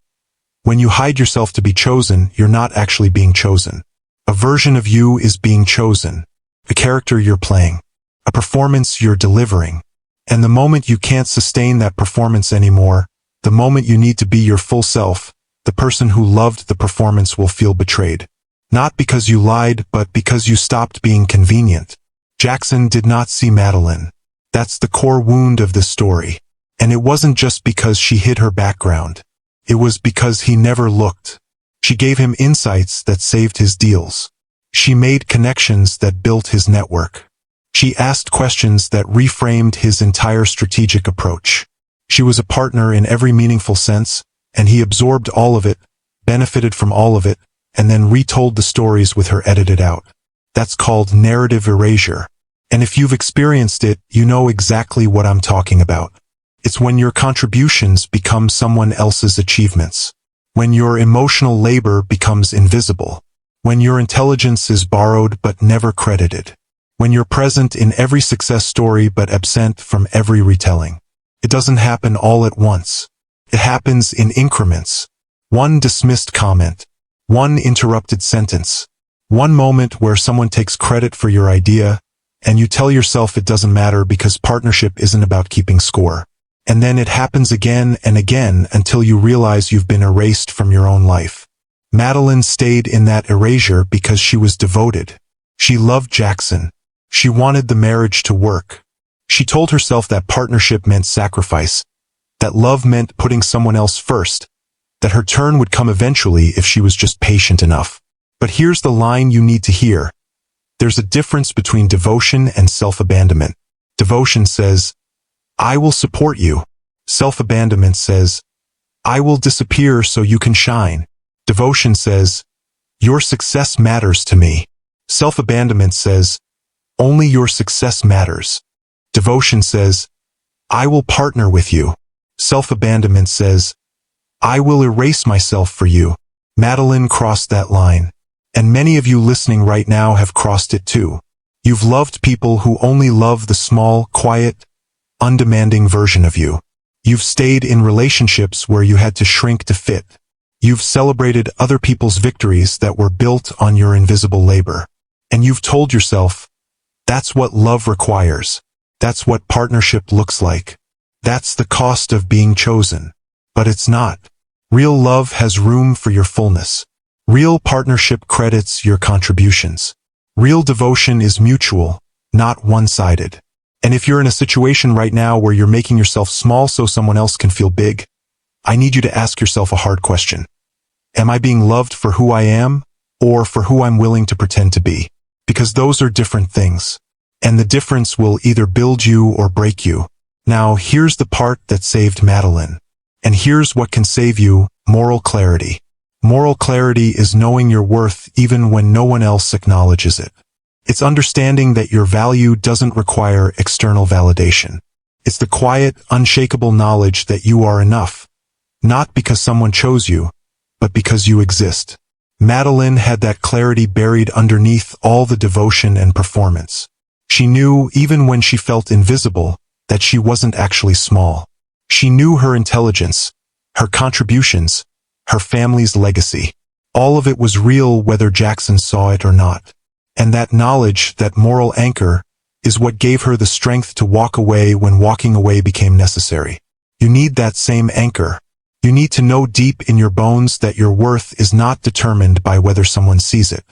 When you hide yourself to be chosen, you're not actually being chosen. A version of you is being chosen. A character you're playing. A performance you're delivering. And the moment you can't sustain that performance anymore, the moment you need to be your full self, the person who loved the performance will feel betrayed. Not because you lied, but because you stopped being convenient. Jackson did not see Madeline. That's the core wound of this story. And it wasn't just because she hid her background. It was because he never looked. She gave him insights that saved his deals. She made connections that built his network. She asked questions that reframed his entire strategic approach. She was a partner in every meaningful sense, and he absorbed all of it, benefited from all of it, and then retold the stories with her edited out. That's called narrative erasure. And if you've experienced it, you know exactly what I'm talking about. It's when your contributions become someone else's achievements. When your emotional labor becomes invisible. When your intelligence is borrowed but never credited. When you're present in every success story but absent from every retelling. It doesn't happen all at once. It happens in increments. One dismissed comment. One interrupted sentence. One moment where someone takes credit for your idea, and you tell yourself it doesn't matter because partnership isn't about keeping score. And then it happens again and again until you realize you've been erased from your own life. Madeline stayed in that erasure because she was devoted. She loved Jackson. She wanted the marriage to work. She told herself that partnership meant sacrifice, that love meant putting someone else first, that her turn would come eventually if she was just patient enough. But here's the line you need to hear. There's a difference between devotion and self-abandonment. Devotion says, I will support you. Self-abandonment says, I will disappear so you can shine. Devotion says, your success matters to me. Self-abandonment says, only your success matters. Devotion says, I will partner with you. Self-abandonment says, I will erase myself for you. Madeline crossed that line. And many of you listening right now have crossed it too. You've loved people who only love the small, quiet, undemanding version of you. You've stayed in relationships where you had to shrink to fit. You've celebrated other people's victories that were built on your invisible labor. And you've told yourself, that's what love requires. That's what partnership looks like. That's the cost of being chosen. But it's not. Real love has room for your fullness. Real partnership credits your contributions. Real devotion is mutual, not one-sided. And if you're in a situation right now where you're making yourself small so someone else can feel big, I need you to ask yourself a hard question. Am I being loved for who I am, or for who I'm willing to pretend to be? Because those are different things. And the difference will either build you or break you. Now, here's the part that saved Madeline. And here's what can save you: moral clarity. Moral clarity is knowing your worth even when no one else acknowledges it. It's understanding that your value doesn't require external validation. It's the quiet, unshakable knowledge that you are enough. Not because someone chose you, but because you exist. Madeline had that clarity buried underneath all the devotion and performance. She knew, even when she felt invisible, that she wasn't actually small. She knew her intelligence, her contributions, her family's legacy. All of it was real whether Jackson saw it or not. And that knowledge, that moral anchor, is what gave her the strength to walk away when walking away became necessary. You need that same anchor. You need to know deep in your bones that your worth is not determined by whether someone sees it.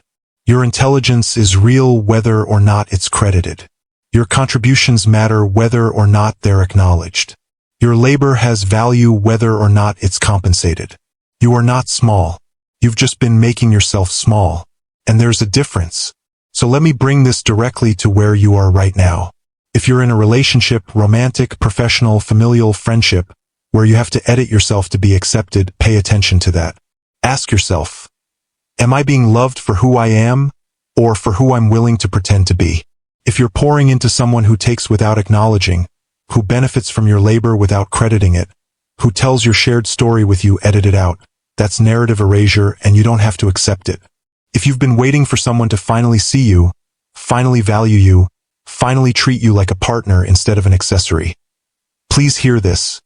Your intelligence is real whether or not it's credited. Your contributions matter whether or not they're acknowledged. Your labor has value whether or not it's compensated. You are not small. You've just been making yourself small. And there's a difference. So let me bring this directly to where you are right now. If you're in a relationship, romantic, professional, familial, friendship, where you have to edit yourself to be accepted, pay attention to that. Ask yourself, am I being loved for who I am, or for who I'm willing to pretend to be? If you're pouring into someone who takes without acknowledging, who benefits from your labor without crediting it, who tells your shared story with you edited out, that's narrative erasure, and you don't have to accept it. If you've been waiting for someone to finally see you, finally value you, finally treat you like a partner instead of an accessory, please hear this.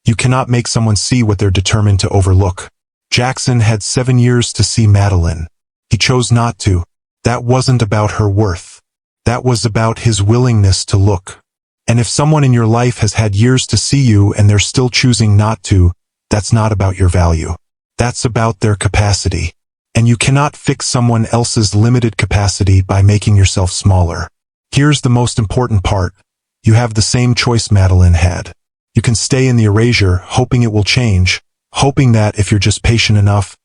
You cannot make someone see what they're determined to overlook. Jackson had 7 years to see Madeline. He chose not to. That wasn't about her worth. That was about his willingness to look. And if someone in your life has had years to see you and they're still choosing not to, that's not about your value. That's about their capacity. And you cannot fix someone else's limited capacity by making yourself smaller. Here's the most important part. You have the same choice Madeline had. You can stay in the erasure, hoping it will change, hoping that if you're just patient enough,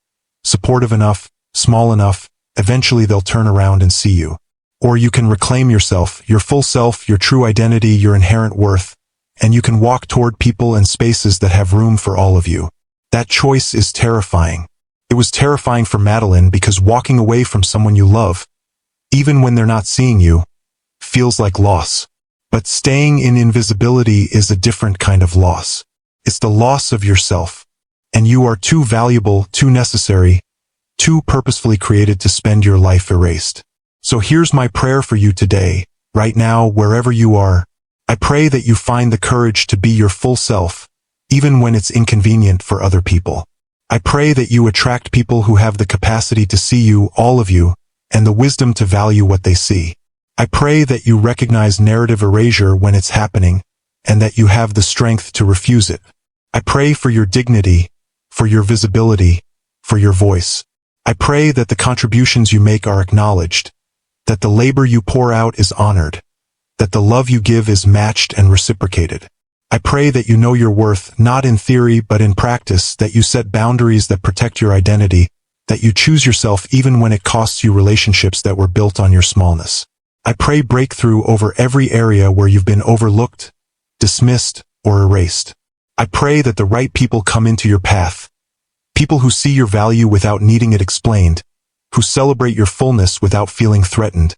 supportive enough, small enough, eventually they'll turn around and see you. Or you can reclaim yourself, your full self, your true identity, your inherent worth, and you can walk toward people and spaces that have room for all of you. That choice is terrifying. It was terrifying for Madeline because walking away from someone you love, even when they're not seeing you, feels like loss. But staying in invisibility is a different kind of loss. It's the loss of yourself. And you are too valuable, too necessary, too purposefully created to spend your life erased. So here's my prayer for you today, right now, wherever you are. I pray that you find the courage to be your full self, even when it's inconvenient for other people. I pray that you attract people who have the capacity to see you, all of you, and the wisdom to value what they see. I pray that you recognize narrative erasure when it's happening, and that you have the strength to refuse it. I pray for your dignity, for your visibility, for your voice. I pray that the contributions you make are acknowledged, that the labor you pour out is honored, that the love you give is matched and reciprocated. I pray that you know your worth, not in theory but in practice, that you set boundaries that protect your identity, that you choose yourself even when it costs you relationships that were built on your smallness. I pray breakthrough over every area where you've been overlooked, dismissed, or erased. I pray that the right people come into your path, people who see your value without needing it explained, who celebrate your fullness without feeling threatened,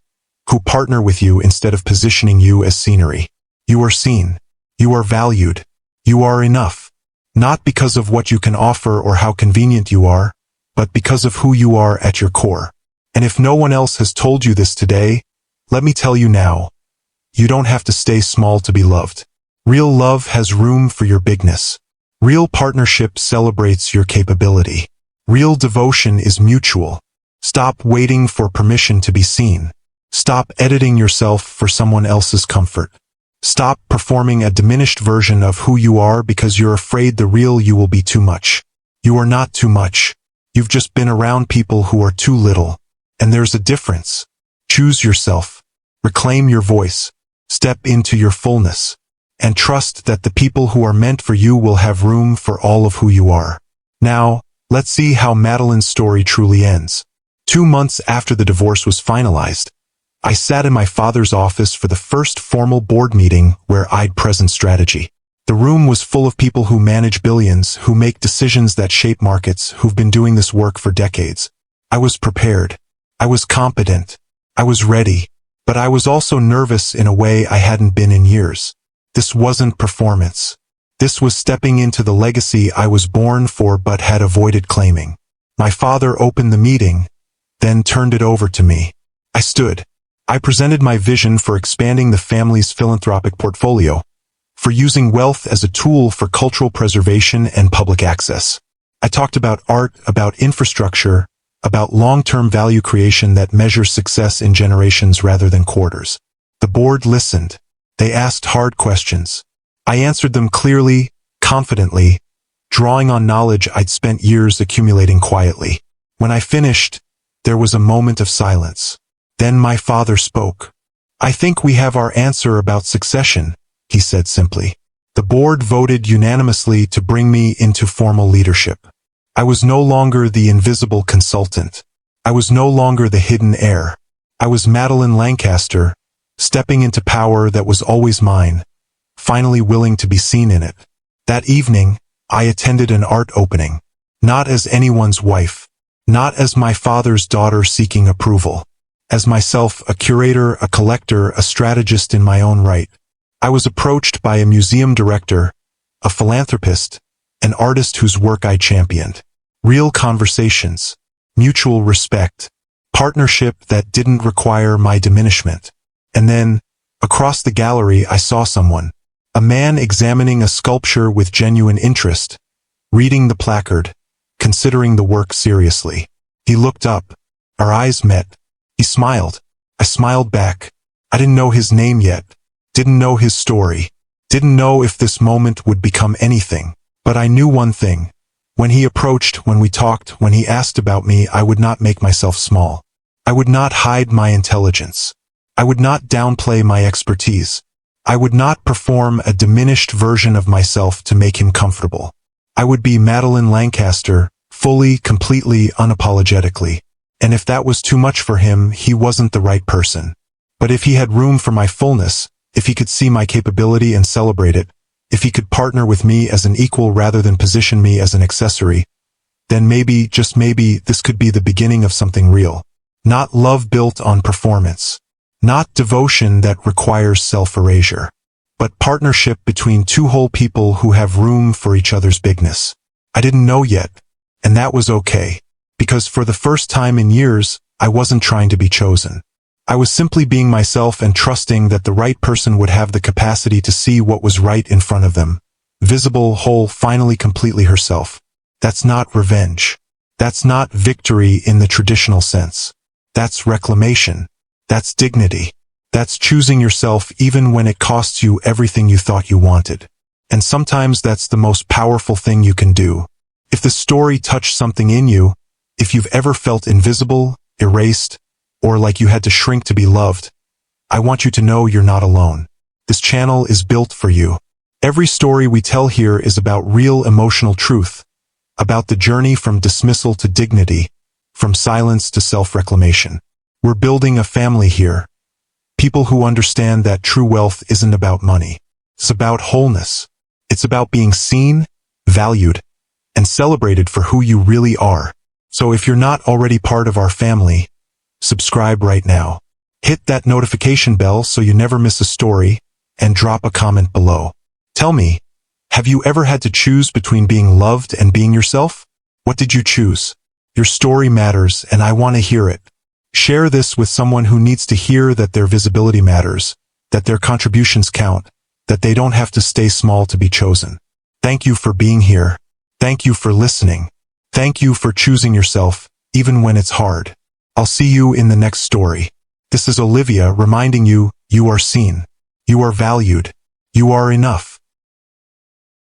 who partner with you instead of positioning you as scenery. You are seen. You are valued. You are enough. Not because of what you can offer or how convenient you are, but because of who you are at your core. And if no one else has told you this today, let me tell you now, you don't have to stay small to be loved. Real love has room for your bigness. Real partnership celebrates your capability. Real devotion is mutual. Stop waiting for permission to be seen. Stop editing yourself for someone else's comfort. Stop performing a diminished version of who you are because you're afraid the real you will be too much. You are not too much. You've just been around people who are too little. And there's a difference. Choose yourself. Reclaim your voice. Step into your fullness. And trust that the people who are meant for you will have room for all of who you are. Now, let's see how Madeline's story truly ends. 2 months after the divorce was finalized, I sat in my father's office for the first formal board meeting where I'd present strategy. The room was full of people who manage billions, who make decisions that shape markets, who've been doing this work for decades. I was prepared. I was competent. I was ready. But I was also nervous in a way I hadn't been in years. This wasn't performance. This was stepping into the legacy I was born for but had avoided claiming. My father opened the meeting, then turned it over to me. I stood. I presented my vision for expanding the family's philanthropic portfolio, for using wealth as a tool for cultural preservation and public access. I talked about art, about infrastructure, about long-term value creation that measures success in generations rather than quarters. The board listened. They asked hard questions. I answered them clearly, confidently, drawing on knowledge I'd spent years accumulating quietly. When I finished, there was a moment of silence. Then my father spoke. "I think we have our answer about succession," he said simply. The board voted unanimously to bring me into formal leadership. I was no longer the invisible consultant. I was no longer the hidden heir. I was Madeline Lancaster, stepping into power that was always mine, finally willing to be seen in it. That evening, I attended an art opening. Not as anyone's wife. Not as my father's daughter seeking approval. As myself, a curator, a collector, a strategist in my own right. I was approached by a museum director, a philanthropist, an artist whose work I championed. Real conversations, mutual respect, partnership that didn't require my diminishment. And then, across the gallery I saw someone, a man examining a sculpture with genuine interest, reading the placard, considering the work seriously. He looked up. Our eyes met. He smiled. I smiled back. I didn't know his name yet, didn't know his story, didn't know if this moment would become anything. But I knew one thing. When he approached, when we talked, when he asked about me, I would not make myself small. I would not hide my intelligence. I would not downplay my expertise. I would not perform a diminished version of myself to make him comfortable. I would be Madeline Lancaster, fully, completely, unapologetically. And if that was too much for him, he wasn't the right person. But if he had room for my fullness, if he could see my capability and celebrate it, if he could partner with me as an equal rather than position me as an accessory, then maybe, just maybe, this could be the beginning of something real. Not love built on performance. Not devotion that requires self-erasure. But partnership between two whole people who have room for each other's bigness. I didn't know yet, and that was okay. Because for the first time in years, I wasn't trying to be chosen. I was simply being myself and trusting that the right person would have the capacity to see what was right in front of them. Visible, whole, finally completely herself. That's not revenge. That's not victory in the traditional sense. That's reclamation. That's dignity. That's choosing yourself even when it costs you everything you thought you wanted. And sometimes that's the most powerful thing you can do. If the story touched something in you, if you've ever felt invisible, erased, or like you had to shrink to be loved, I want you to know you're not alone. This channel is built for you. Every story we tell here is about real emotional truth, about the journey from dismissal to dignity, from silence to self-reclamation. We're building a family here. People who understand that true wealth isn't about money. It's about wholeness. It's about being seen, valued, and celebrated for who you really are. So if you're not already part of our family, subscribe right now. Hit that notification bell so you never miss a story, and drop a comment below. Tell me, have you ever had to choose between being loved and being yourself? What did you choose? Your story matters, and I want to hear it. Share this with someone who needs to hear that their visibility matters, that their contributions count, that they don't have to stay small to be chosen. Thank you for being here. Thank you for listening. Thank you for choosing yourself, even when it's hard. I'll see you in the next story. This is Olivia reminding you, you are seen. You are valued. You are enough.